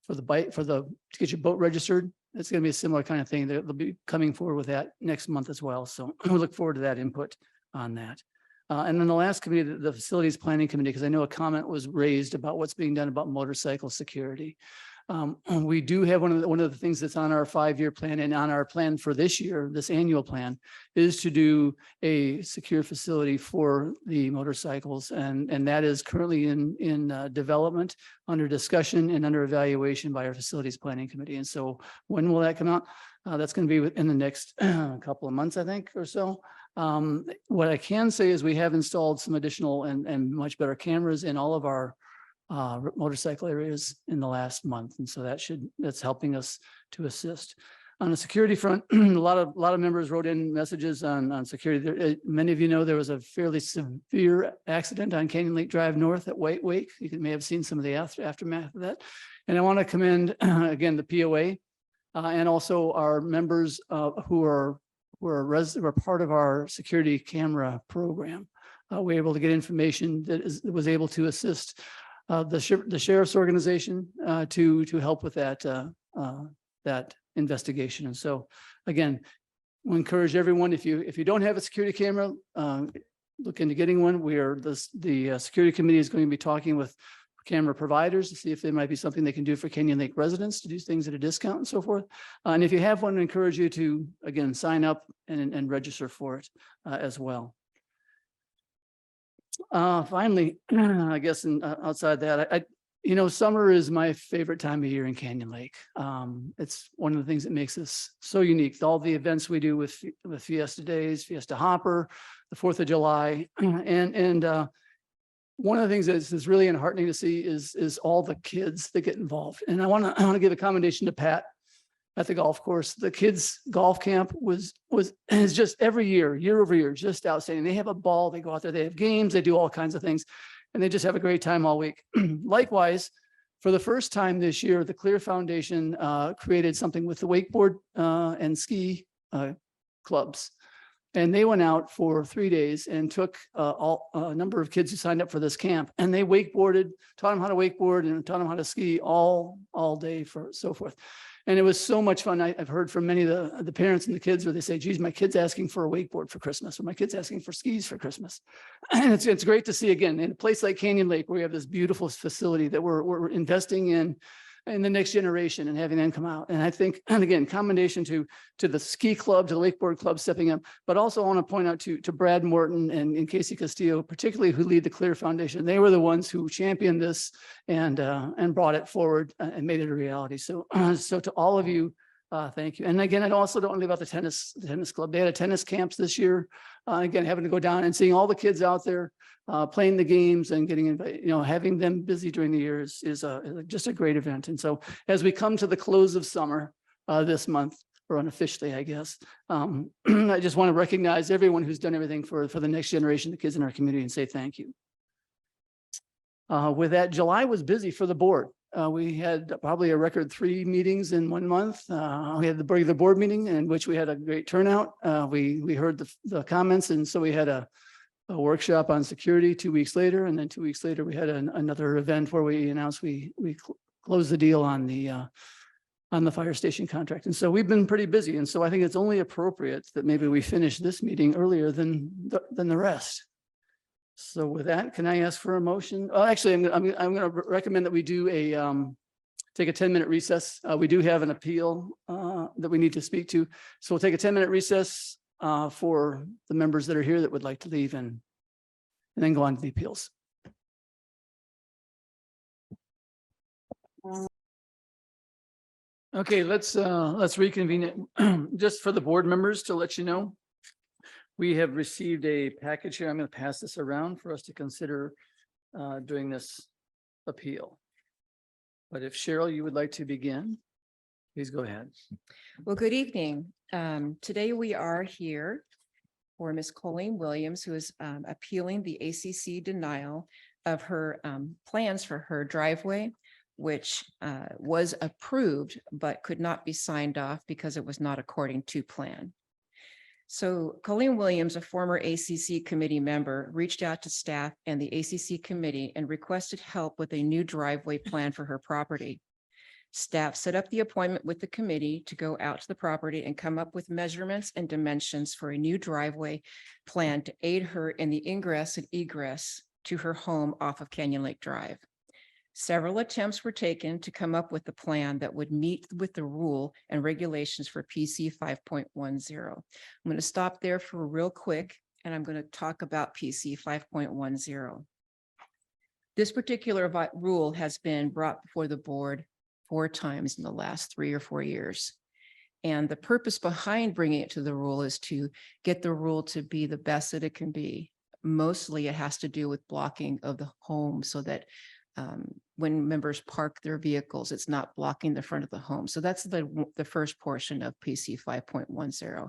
to get your boat registered. It's going to be a similar kind of thing. They'll be coming forward with that next month as well. So we look forward to that input on that. And then the last committee, the facilities planning committee, because I know a comment was raised about what's being done about motorcycle security. We do have one of the things that's on our 5-year plan and on our plan for this year, this annual plan, is to do a secure facility for the motorcycles. And that is currently in development, under discussion and under evaluation by our facilities planning committee. And so when will that come out? That's going to be within the next couple of months, I think, or so. What I can say is we have installed some additional and much better cameras in all of our motorcycle areas in the last month. And so that's helping us to assist. On the security front, a lot of members wrote in messages on security. Many of you know there was a fairly severe accident on Canyon Lake Drive North at White Wake. You may have seen some of the aftermath of that. And I want to commend again the POA and also our members who are part of our security camera program. We were able to get information that was able to assist the sheriff's organization to help with that investigation. And so again, we encourage everyone, if you don't have a security camera, look into getting one. The security committee is going to be talking with camera providers to see if there might be something they can do for Canyon Lake residents to do things at a discount and so forth. And if you have one, I encourage you to, again, sign up and register for it as well. Finally, I guess outside that, summer is my favorite time of year in Canyon Lake. It's one of the things that makes us so unique. All the events we do with Fiesta Days, Fiesta Hopper, the 4th of July, and one of the things that's really enheartening to see is all the kids that get involved. And I want to give a commendation to Pat at the golf course. The kids' golf camp is just every year over year, just outstanding. They have a ball, they go out there, they have games, they do all kinds of things, and they just have a great time all week. Likewise, for the first time this year, the Clear Foundation created something with the wakeboard and ski clubs. And they went out for 3 days and took a number of kids who signed up for this camp, and they wakeboarded, taught them how to wakeboard and taught them how to ski all day for so forth. And it was so much fun. I've heard from many of the parents and the kids where they say, geez, my kid's asking for a wakeboard for Christmas, or my kid's asking for skis for Christmas. And it's great to see again in a place like Canyon Lake, where we have this beautiful facility that we're investing in the next generation and having them come out. And I think, and again, commendation to the ski club, to the wakeboard club stepping up, but also I want to point out to Brad Morton and Casey Castillo, particularly who lead the Clear Foundation. They were the ones who championed this and brought it forward and made it a reality. So, so to all of you, thank you. And again, I also don't leave out the tennis club. They had a tennis camps this year. Again, having to go down and seeing all the kids out there playing the games and getting invited, having them busy during the year is just a great event. And so as we come to the close of summer this month, or unofficially, I guess, I just want to recognize everyone who's done everything for the next generation, the kids in our community, and say thank you. With that, July was busy for the board. We had probably a record 3 meetings in 1 month. We had the regular board meeting in which we had a great turnout. We heard the comments, and so we had a workshop on security 2 weeks later, and then 2 weeks later we had another event where we announced we closed the deal on the fire station contract. And so we've been pretty busy, and so I think it's only appropriate that maybe we finish this meeting earlier than the rest. So with that, can I ask for a motion? Oh, actually, I'm going to recommend that we do take a 10-minute recess. We do have an appeal that we need to speak to. So we'll take a 10-minute recess for the members that are here that would like to leave, and then go on to the appeals. Okay, let's reconvene it. Just for the board members to let you know, we have received a package here. I'm going to pass this around for us to consider during this appeal. But if Cheryl, you would like to begin, please go ahead. Well, good evening. Today we are here for Ms. Colleen Williams, who is appealing the ACC denial of her plans for her driveway, which was approved but could not be signed off because it was not according to plan. So Colleen Williams, a former ACC committee member, reached out to staff and the ACC committee and requested help with a new driveway plan for her property. Staff set up the appointment with the committee to go out to the property and come up with measurements and dimensions for a new driveway plan to aid her in the ingress and egress to her home off of Canyon Lake Drive. Several attempts were taken to come up with a plan that would meet with the rule and regulations for PC 5.10. I'm going to stop there for real quick, and I'm going to talk about PC 5.10. This particular rule has been brought before the board 4 times in the last 3 or 4 years. And the purpose behind bringing it to the rule is to get the rule to be the best that it can be. Mostly it has to do with blocking of the home so that when members park their vehicles, it's not blocking the front of the home. So that's the first portion of PC 5.10.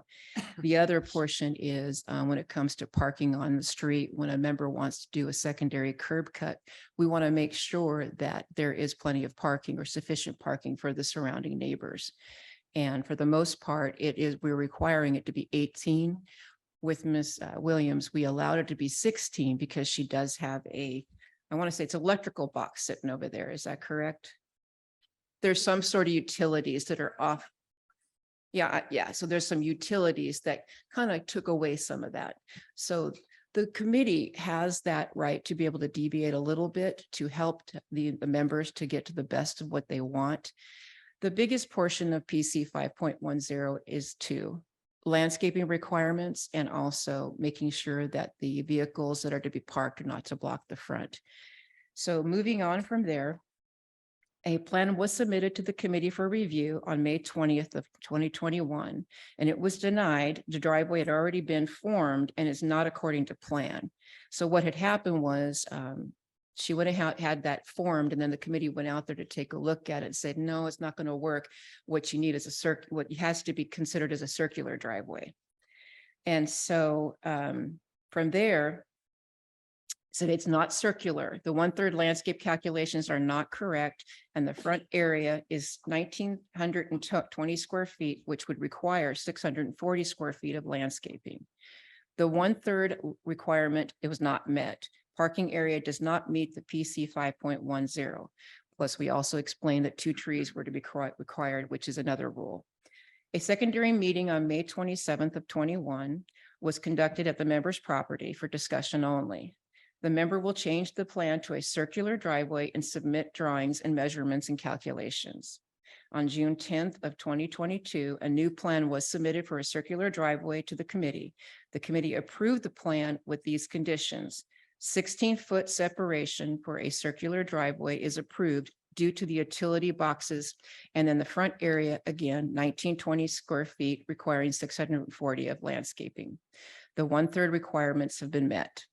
The other portion is when it comes to parking on the street, when a member wants to do a secondary curb cut, we want to make sure that there is plenty of parking or sufficient parking for the surrounding neighbors. And for the most part, we're requiring it to be 18. With Ms. Williams, we allowed it to be 16 because she does have I want to say it's electrical box sitting over there. Is that correct? There's some sort of utilities that are off. Yeah. So there's some utilities that kind of took away some of that. So the committee has that right to be able to deviate a little bit to help the members to get to the best of what they want. The biggest portion of PC 5.10 is 2. Landscaping requirements and also making sure that the vehicles that are to be parked are not to block the front. So moving on from there, a plan was submitted to the committee for review on May 20th of 2021, and it was denied. The driveway had already been formed and is not according to plan. So what had happened was she would have had that formed, and then the committee went out there to take a look at it and said, no, it's not going to work. What you need is what has to be considered as a circular driveway. And so from there, So it's not circular. The 1/3 landscape calculations are not correct. And the front area is 1,920 square feet, which would require 640 square feet of landscaping. The 1/3 requirement, it was not met. Parking area does not meet the PC 5.10. Plus, we also explained that 2 trees were to be required, which is another rule. A secondary meeting on May 27th of 21 was conducted at the member's property for discussion only. The member will change the plan to a circular driveway and submit drawings and measurements and calculations. On June 10th of 2022, a new plan was submitted for a circular driveway to the committee. The committee approved the plan with these conditions. 16-foot separation for a circular driveway is approved due to the utility boxes. And then the front area, again, 1920 square feet, requiring 640 of landscaping. The 1/3 requirements have been met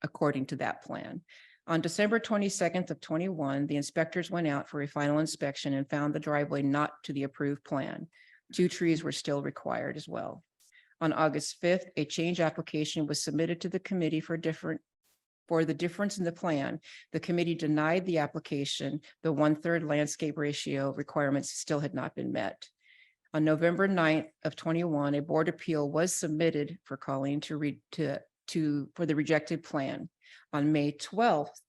according to that plan. On December 22nd of 21, the inspectors went out for a final inspection and found the driveway not to the approved plan. 2 trees were still required as well. On August 5th, a change application was submitted to the committee for the difference in the plan. The committee denied the application. The 1/3 landscape ratio requirements still had not been met. On November 9th of 21, a board appeal was submitted for Colleen for the rejected plan. On May 12th,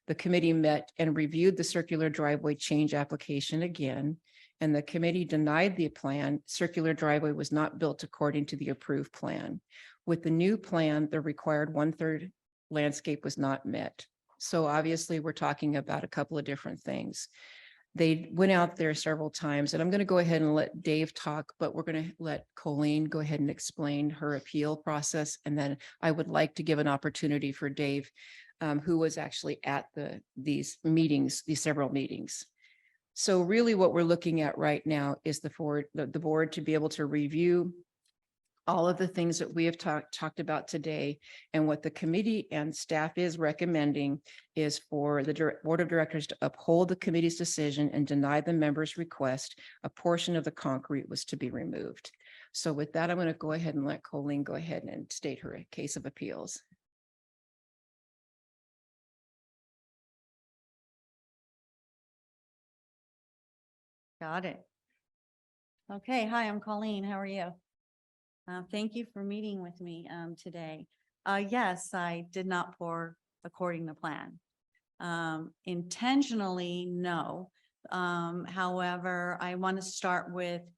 the committee met and reviewed the circular driveway change application again, and the committee denied the plan. Circular driveway was not built according to the approved plan. With the new plan, the required 1/3 landscape was not met. So obviously, we're talking about a couple of different things. They went out there several times, and I'm going to go ahead and let Dave talk, but we're going to let Colleen go ahead and explain her appeal process. And then I would like to give an opportunity for Dave, who was actually at these several meetings. So really what we're looking at right now is the board to be able to review all of the things that we have talked about today. And what the committee and staff is recommending is for the board of directors to uphold the committee's decision and deny the members' request. A portion of the concrete was to be removed. So with that, I'm going to go ahead and let Colleen go ahead and state her case of appeals. Got it. Okay, hi, I'm Colleen. How are you? Thank you for meeting with me today. Yes, I did not pour according to plan. Intentionally, no. However, I want to start with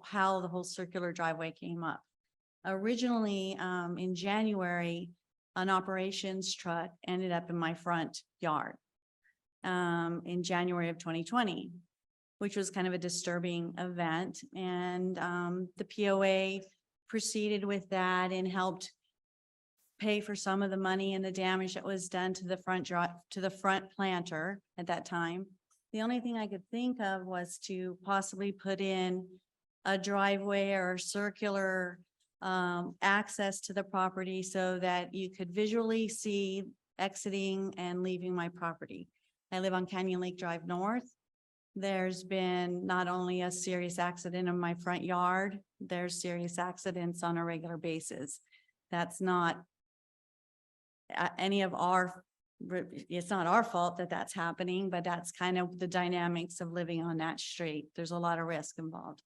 how the whole circular driveway came up. Originally, in January, an operations truck ended up in my front yard in January of 2020, which was kind of a disturbing event. And the POA proceeded with that and helped pay for some of the money and the damage that was done to the front planter at that time. The only thing I could think of was to possibly put in a driveway or circular access to the property so that you could visually see exiting and leaving my property. I live on Canyon Lake Drive North. There's been not only a serious accident in my front yard, there's serious accidents on a regular basis. That's not it's not our fault that that's happening, but that's kind of the dynamics of living on that street. There's a lot of risk involved.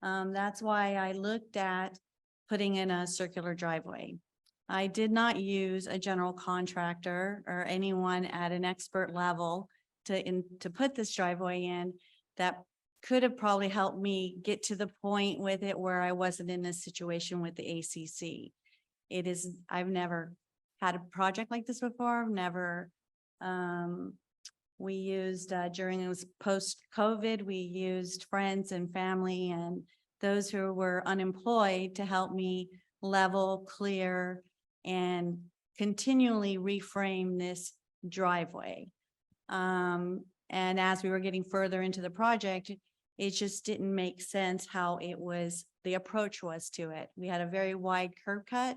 That's why I looked at putting in a circular driveway. I did not use a general contractor or anyone at an expert level to put this driveway in. That could have probably helped me get to the point with it where I wasn't in this situation with the ACC. I've never had a project like this before. We used during it was post-COVID, we used friends and family and those who were unemployed to help me level, clear, and continually reframe this driveway. And as we were getting further into the project, it just didn't make sense how the approach was to it. We had a very wide curb cut.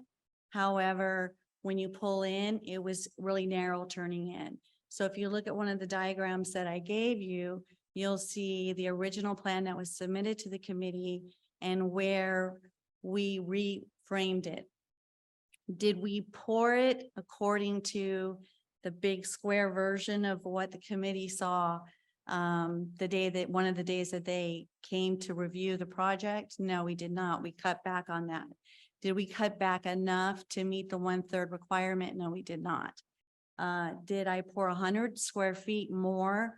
However, when you pull in, it was really narrow turning in. So if you look at one of the diagrams that I gave you, you'll see the original plan that was submitted to the committee and where we reframed it. Did we pour it according to the big square version of what the committee saw the day that, one of the days that they came to review the project? No, we did not. We cut back on that. Did we cut back enough to meet the 1/3 requirement? No, we did not. Did I pour 100 square feet more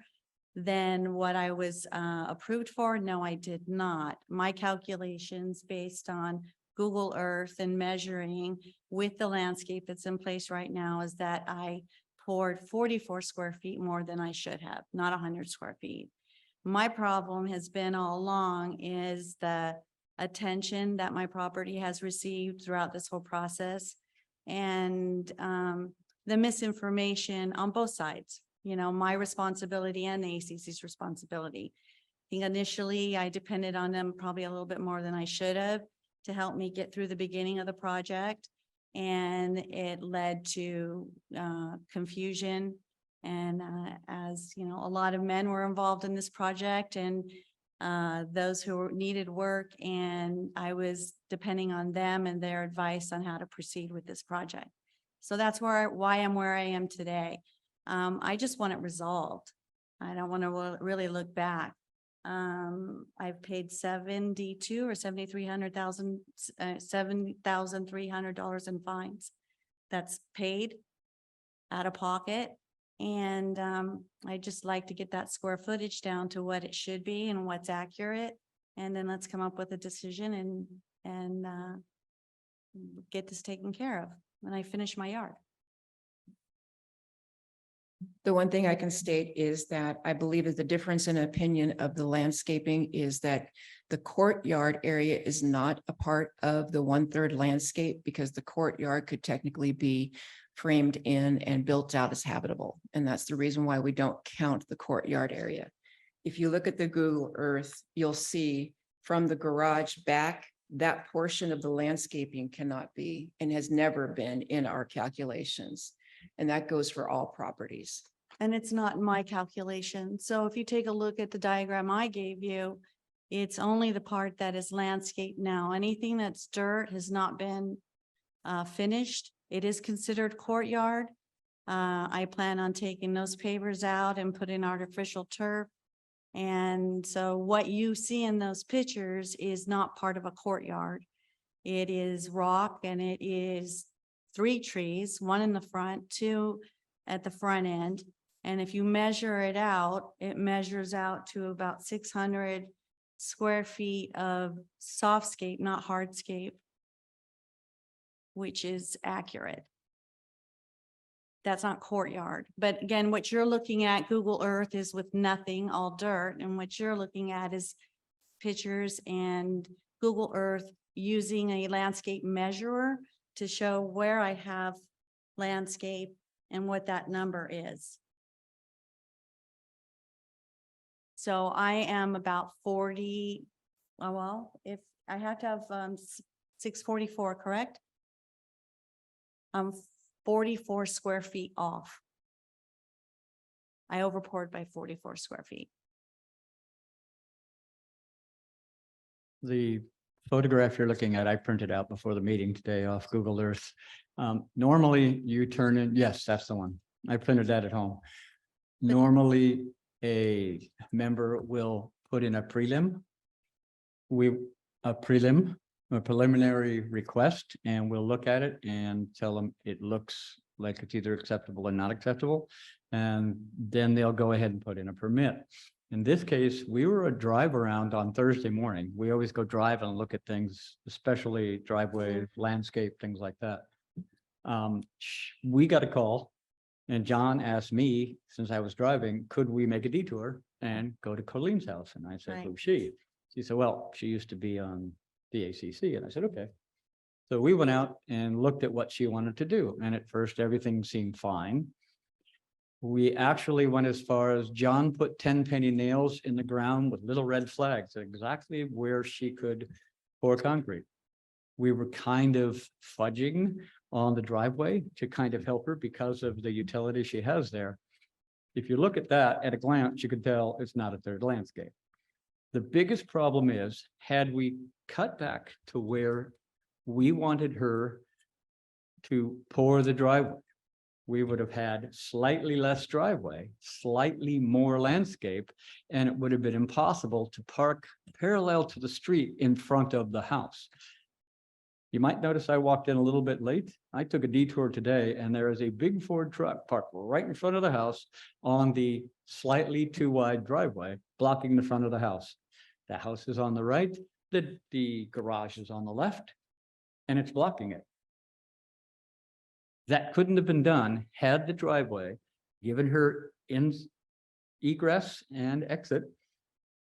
than what I was approved for? No, I did not. My calculations based on Google Earth and measuring with the landscape that's in place right now is that I poured 44 square feet more than I should have, not 100 square feet. My problem has been all along is the attention that my property has received throughout this whole process, and the misinformation on both sides, you know, my responsibility and the ACC's responsibility. I think initially I depended on them probably a little bit more than I should have to help me get through the beginning of the project. And it led to confusion. And as you know, a lot of men were involved in this project, and those who needed work, and I was depending on them and their advice on how to proceed with this project. So that's why I'm where I am today. I just want it resolved. I don't want to really look back. I've paid $72 or $7,300 in fines. That's paid out of pocket. And I just like to get that square footage down to what it should be and what's accurate. And then let's come up with a decision and get this taken care of when I finish my yard. The one thing I can state is that I believe that the difference in opinion of the landscaping is that the courtyard area is not a part of the 1/3 landscape, because the courtyard could technically be framed in and built out as habitable. And that's the reason why we don't count the courtyard area. If you look at the Google Earth, you'll see from the garage back, that portion of the landscaping cannot be and has never been in our calculations. And that goes for all properties. And it's not in my calculation. So if you take a look at the diagram I gave you, it's only the part that is landscaped now. Anything that's dirt has not been finished. It is considered courtyard. I plan on taking those pavers out and put in artificial turf. And so what you see in those pictures is not part of a courtyard. It is rock, and it is 3 trees, 1 in the front, 2 at the front end. And if you measure it out, it measures out to about 600 square feet of softscape, not hardscape, which is accurate. That's not courtyard. But again, what you're looking at, Google Earth, is with nothing, all dirt. And what you're looking at is pictures and Google Earth using a landscape measurer to show where I have landscape and what that number is. So I am about 40, well, if I have to have 644, correct? I'm 44 square feet off. I overpoured by 44 square feet. The photograph you're looking at, I printed out before the meeting today off Google Earth. Normally you turn in, yes, that's the one. I printed that at home. Normally a member will put in a preliminary request, and we'll look at it and tell them it looks like it's either acceptable or not acceptable. And then they'll go ahead and put in a permit. In this case, we were a drive around on Thursday morning. We always go drive and look at things, especially driveway, landscape, things like that. We got a call, and John asked me, since I was driving, could we make a detour and go to Colleen's house? And I said, Right. who's she? She said, well, she used to be on the ACC. And I said, okay. So we went out and looked at what she wanted to do. And at first, everything seemed fine. We actually went as far as John put 10 penny nails in the ground with little red flags, exactly where she could pour concrete. We were kind of fudging on the driveway to kind of help her because of the utility she has there. If you look at that at a glance, you could tell it's not a third landscape. The biggest problem is, had we cut back to where we wanted her to pour the driveway, we would have had slightly less driveway, slightly more landscape, and it would have been impossible to park parallel to the street in front of the house. You might notice I walked in a little bit late. I took a detour today and there is a big Ford truck parked right in front of the house on the slightly too wide driveway, blocking the front of the house. The house is on the right, the garage is on the left, and it's blocking it. That couldn't have been done had the driveway given her in egress and exit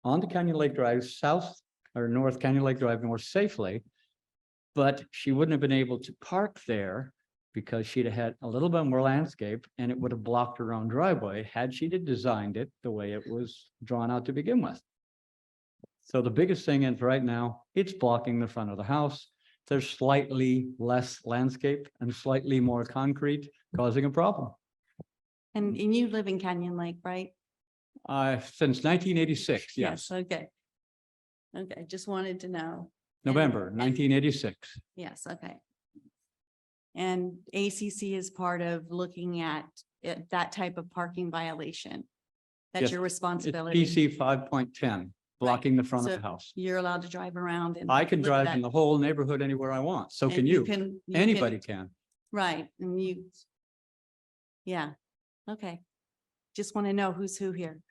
onto Canyon Lake Drive south or north Canyon Lake Drive more safely. But she wouldn't have been able to park there because she'd have had a little bit more landscape and it would have blocked her own driveway had she designed it the way it was drawn out to begin with. So the biggest thing is right now, it's blocking the front of the house. There's slightly less landscape and slightly more concrete causing a problem. And you live in Canyon Lake, right? Since 1986, yes, Okay. Okay, just wanted to know. November 1986. Yes, okay. And ACC is part of looking at that type of parking violation. That's Yes, your It's responsibility. PC 5.10, blocking the front of So the house. You're allowed to drive around and. I can look at drive that. in the whole neighborhood anywhere I want. So And can you. you Anybody can. Right, and you. Yeah, okay. Just want to know who's who here.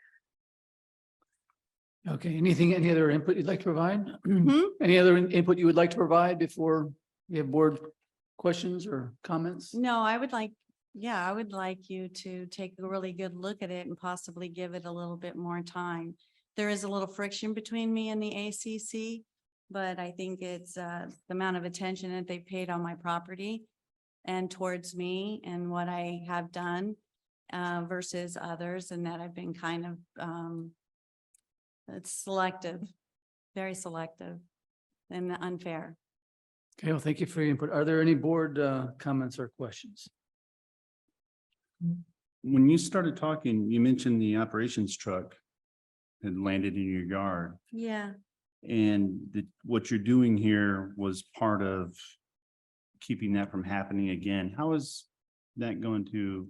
Okay, any other input you'd like to provide? Hmm? Any other input you would like to provide before we have board questions or comments? No, I would like you to take a really good look at it and possibly give it a little bit more time. There is a little friction between me and the ACC, but I think it's the amount of attention that they paid on my property and towards me and what I have done versus others, and that I've been kind of it's selective, very selective and unfair. Okay, well, thank you for your input. Are there any board comments or questions? When you started talking, you mentioned the operations truck had landed in your yard. Yeah. And what you're doing here was part of keeping that from happening again. How is that going to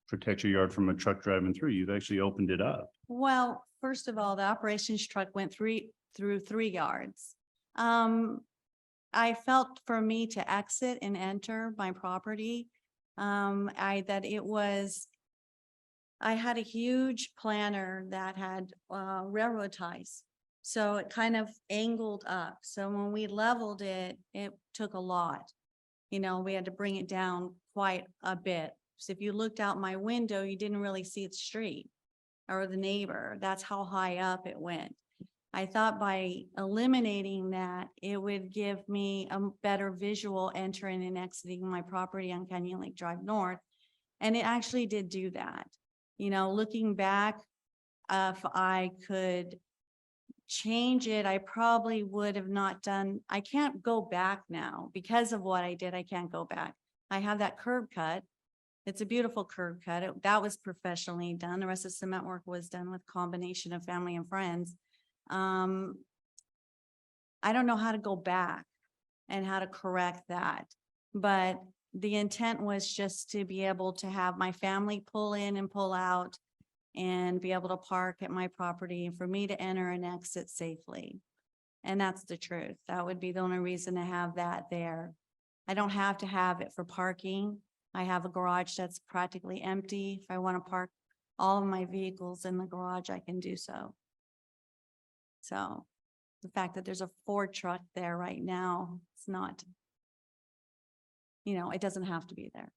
protect your yard from a truck driving through? You've actually opened it up. Well, first of all, the operations truck went through 3 yards. I felt for me to exit and enter my property, I had a huge planter that had railroad ties. So it kind of angled up. So when we leveled it, it took a lot. You know, we had to bring it down quite a bit. So if you looked out my window, you didn't really see the street or the neighbor. That's how high up it went. I thought by eliminating that, it would give me a better visual entering and exiting my property on Canyon Lake Drive North. And it actually did do that. You know, looking back, if I could change it, I probably would have not done, I can't go back now because of what I did. I can't go back. I have that curb cut. It's a beautiful curb cut. That was professionally done. The rest of the cement work was done with combination of family and friends. I don't know how to go back and how to correct that, but the intent was just to be able to have my family pull in and pull out and be able to park at my property and for me to enter and exit safely. And that's the truth. That would be the only reason to have that there. I don't have to have it for parking. I have a garage that's practically empty. If I want to park all of my vehicles in the garage, I can do so. So the fact that there's a Ford truck there right now, it's not, you know, it doesn't have to be there.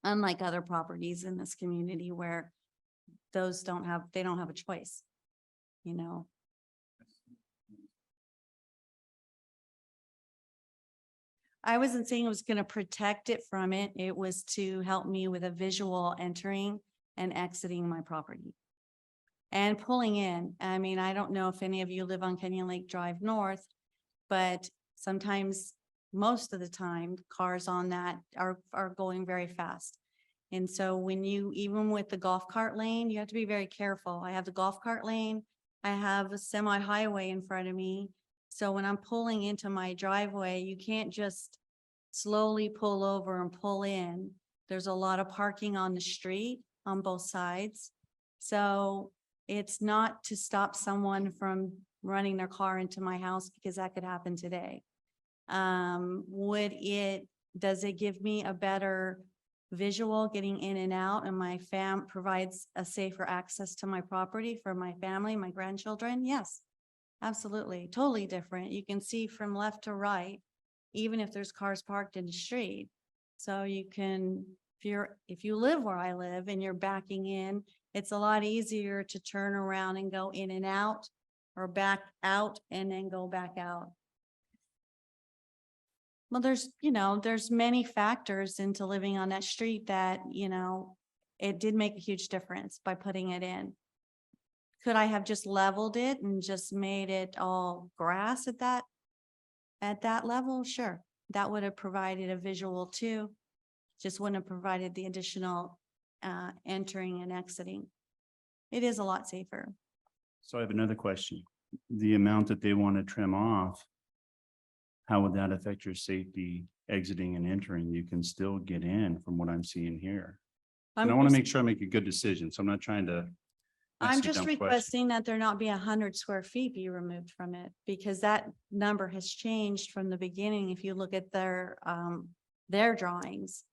Unlike other properties in this community where those they don't have a choice, you know. I wasn't saying it was going to protect it from it. It was to help me with a visual entering and exiting my property. And pulling in. I mean, I don't know if any of you live on Canyon Lake Drive North, but sometimes, most of the time, cars on that are going very fast. And so when you, even with the golf cart lane, you have to be very careful. I have the golf cart lane. I have a semi-highway in front of me. So when I'm pulling into my driveway, you can't just slowly pull over and pull in. There's a lot of parking on the street on both sides. So it's not to stop someone from running their car into my house because that could happen today. Does it give me a better visual getting in and out, and my provides a safer access to my property for my family, my grandchildren? Yes, absolutely. Totally different. You can see from left to right, even if there's cars parked in the street. So you can, if you live where I live and you're backing in, it's a lot easier to turn around and go in and out, or back out and then go back out. Well, there's many factors into living on that street that, it did make a huge difference by putting it in. Could I have just leveled it and just made it all grass at that level? Sure. That would have provided a visual too. Just wouldn't have provided the additional entering and exiting. It is a lot safer. So I have another question. The amount that they want to trim off, how would that affect your safety exiting and entering? You can still get in from what I'm seeing here. And I want to make sure I make a good decision. So I'm not trying to. I'm just requesting that there not be 100 square feet be removed from it, because that number has changed from the beginning. If you look at their drawings.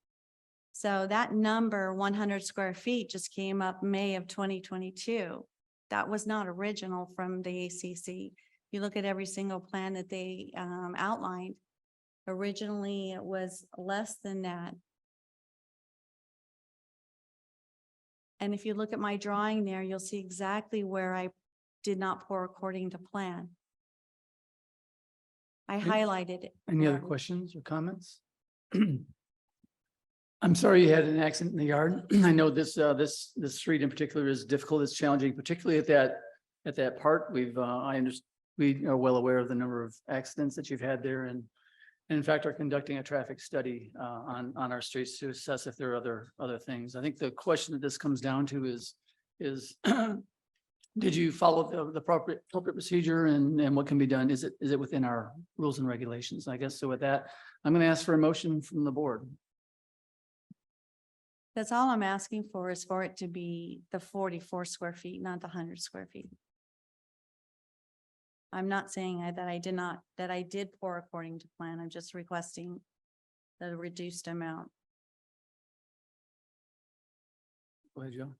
So that number 100 square feet just came up May of 2022. That was not original from the ACC. You look at every single plan that they outlined. Originally, it was less than that. And if you look at my drawing there, you'll see exactly where I did not pour according to plan. I highlighted it. Any other questions or comments? I'm sorry you had an accident in the yard. I know this street in particular is difficult, it's challenging, particularly at that part. We are well aware of the number of accidents that you've had there, and in fact are conducting a traffic study on our streets to assess if there are other things. I think the question that this comes down to is did you follow the appropriate procedure, and what can be done? Is it within our rules and regulations? I guess so. With that, I'm going to ask for a motion from the board. That's all I'm asking for, is for it to be the 44 square feet, not the 100 square feet. I'm not saying that I did pour according to plan. I'm just requesting the reduced amount. Go ahead, Joe.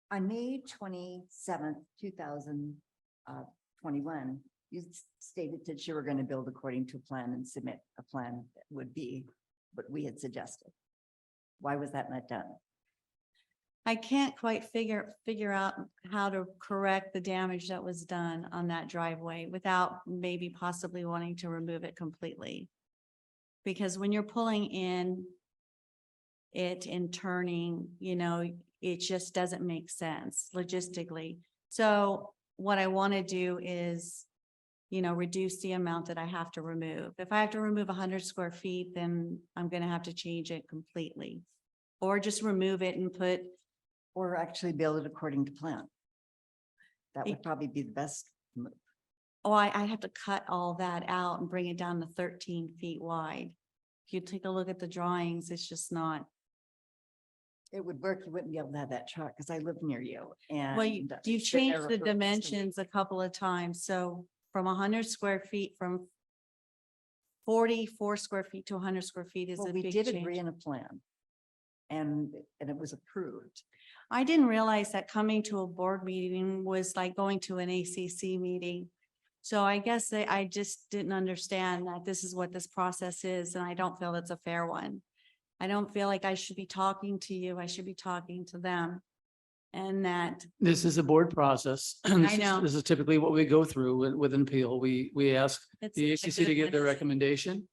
On May 27th, 2021, you stated that you were going to build according to a plan and submit a plan that would be what we had suggested. Why was that not done? I can't quite figure out how to correct the damage that was done on that driveway without maybe possibly wanting to remove it completely. Because when you're pulling in it and turning, it just doesn't make sense logistically. So what I want to do is, reduce the amount that I have to remove. If I have to remove 100 square feet, then I'm going to have to change it completely, or just remove it and or actually build it according to plan? That would probably be the best move. Oh, I have to cut all that out and bring it down to 13 feet wide. If you take a look at the drawings, it's just not. It would work. You wouldn't be able to have that truck because I live near you. And Well, you've changed the dimensions a couple of times. So from 100 square feet, from 44 square feet to 100 square feet is a we big did change. agree on a plan, and it was approved. I didn't realize that coming to a board meeting was like going to an ACC meeting. So I guess I just didn't understand that this is what this process is, and I don't feel it's a fair one. I don't feel like I should be talking to you. I should be talking to them. And that. This is a board process. I know. This is typically what we go through with an appeal. We ask It's the like ACC to give their this. recommendation.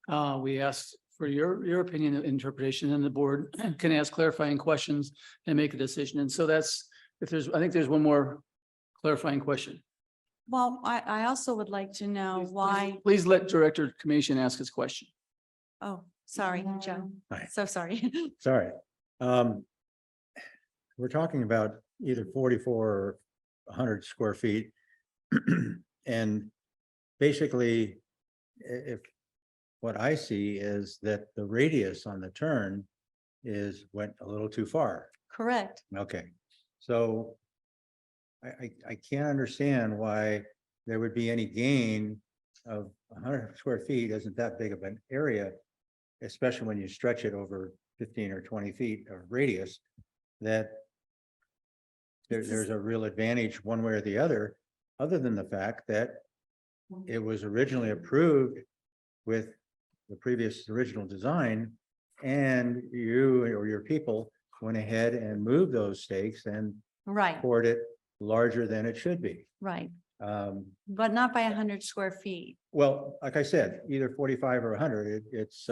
We ask for your opinion and interpretation, and the board can ask clarifying questions and make a decision. And so I think there's one more clarifying question. Well, I also would like to know why. Please let Director Commission ask his question. Oh, sorry, Joe. Hi. So sorry. Sorry. We're talking about either 44 or 100 square feet. And basically, if what I see is that the radius on the turn went a little too far. Correct. Okay, so I can't understand why there would be any gain of 100 square feet isn't that big of an area, especially when you stretch it over 15 or 20 feet of radius, that there's a real advantage one way or the other than the fact that it was originally approved with the previous original design, and you or your people went ahead and moved those stakes and Right, poured it larger than it should be. right. Um, But not by 100 square feet. well, like I said, either 45 or 100, It's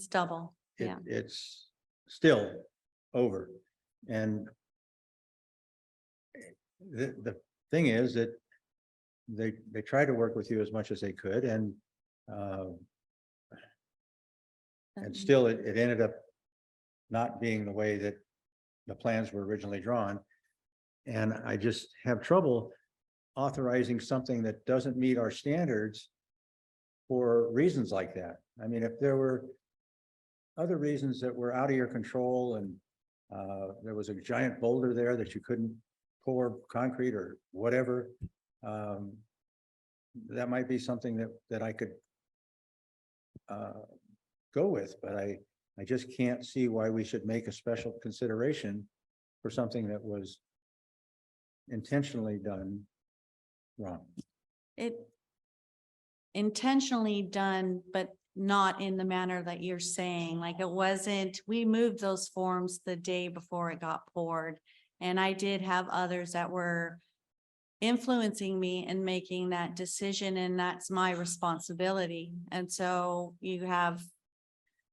double. Yeah. it's still over. And the thing is that they tried to work with you as much as they could, and still it ended up not being the way that the plans were originally drawn. And I just have trouble authorizing something that doesn't meet our standards for reasons like that. I mean, if there were other reasons that were out of your control and there was a giant boulder there that you couldn't pour concrete or whatever, that might be something that I could go with, but I just can't see why we should make a special consideration for something that was intentionally done wrong. It intentionally done, but not in the manner that you're saying. Like it wasn't, we moved those forms the day before it got poured. And I did have others that were influencing me in making that decision, and that's my responsibility. And so you have,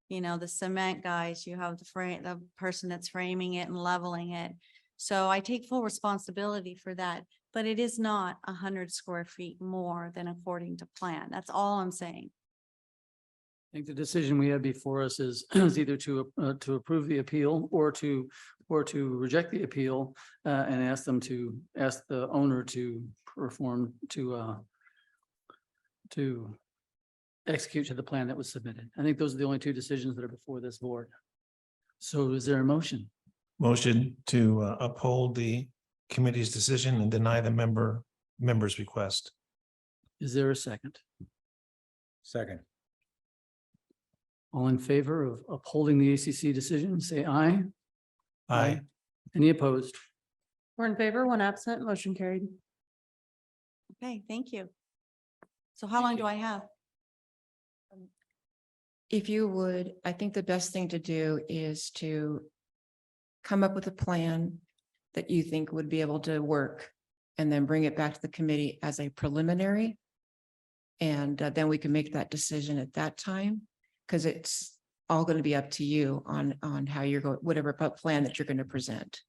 you know, the cement guys, you have the person that's framing it and leveling it. So I take full responsibility for that, but it is not 100 square feet more than according to plan. That's all I'm saying. I think the decision we have before us is either to approve the appeal or to reject the appeal and ask the owner to perform to execute to the plan that was submitted. I think those are the only two decisions that are before this board. So is there a motion? Motion to uphold the committee's decision and deny the member's request. Is there a second? Second. All in favor of upholding the ACC decision, say aye. Aye. Any opposed? We're in favor, one absent, motion carried. Okay, thank you. So how long do I have? If you would, I think the best thing to do is to come up with a plan that you think would be able to work, and then bring it back to the committee as a preliminary. And then we can make that decision at that time, because it's all going to be up to you on how you're going, whatever plan that you're going to present.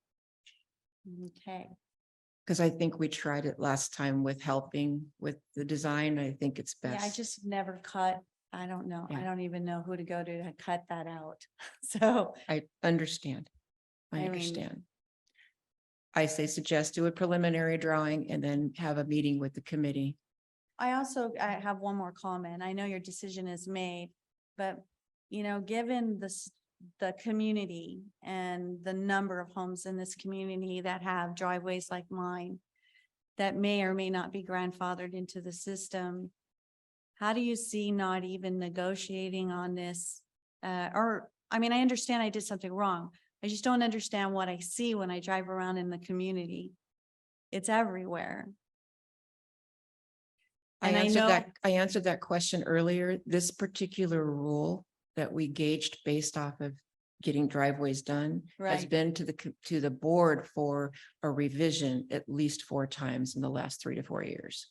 Okay. Because I think we tried it last time with helping with the design. I think it's Yeah, best. I just never cut. I don't know. I Yeah. don't even know who to go to cut that out. So I understand. I I mean- understand. I say suggest do a preliminary drawing and then have a meeting with the committee. I have one more comment. I know your decision is made, but you know, given the community and the number of homes in this community that have driveways like mine that may or may not be grandfathered into the system, how do you see not even negotiating on this? Or, I mean, I understand I did something wrong. I just don't understand what I see when I drive around in the community. It's everywhere. I And I answered know- that, I answered that question earlier. This particular rule that we gauged based off of getting driveways done has Right. been to the board for a revision at least 4 times in the last 3 to 4 years.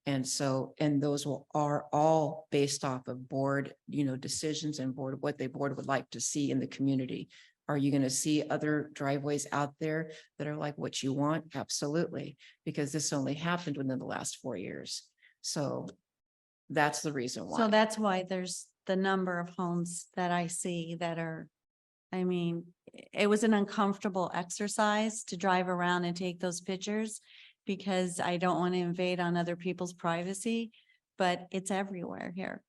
And so, and those are all based off of board, decisions and what the board would like to see in the community. Are you going to see other driveways out there that are like what you want? Absolutely, because this only happened within the last 4 years. So that's the reason why. So that's why there's the number of homes that I see that are, I mean, it was an uncomfortable exercise to drive around and take those pictures because I don't want to invade on other people's privacy, but it's everywhere here.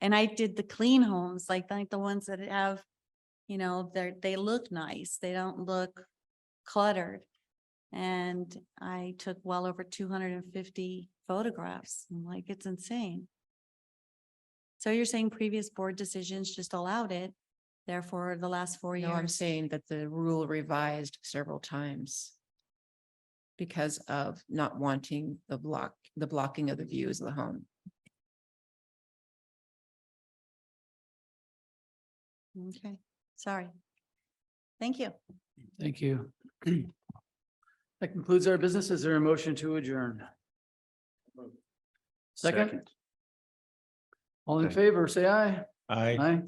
And I did the clean homes, like the ones that have, you know, they look nice. They don't look cluttered. And I took well over 250 photographs. I'm like, it's insane. So you're saying previous board decisions just allowed it, therefore the last 4 years? No, I'm saying that the rule revised several times because of not wanting the blocking of the views of the home. Okay, sorry. Thank you. Thank you. That concludes our business. Is there a motion to adjourn? Second? All in Second. favor, say aye. I. Aye.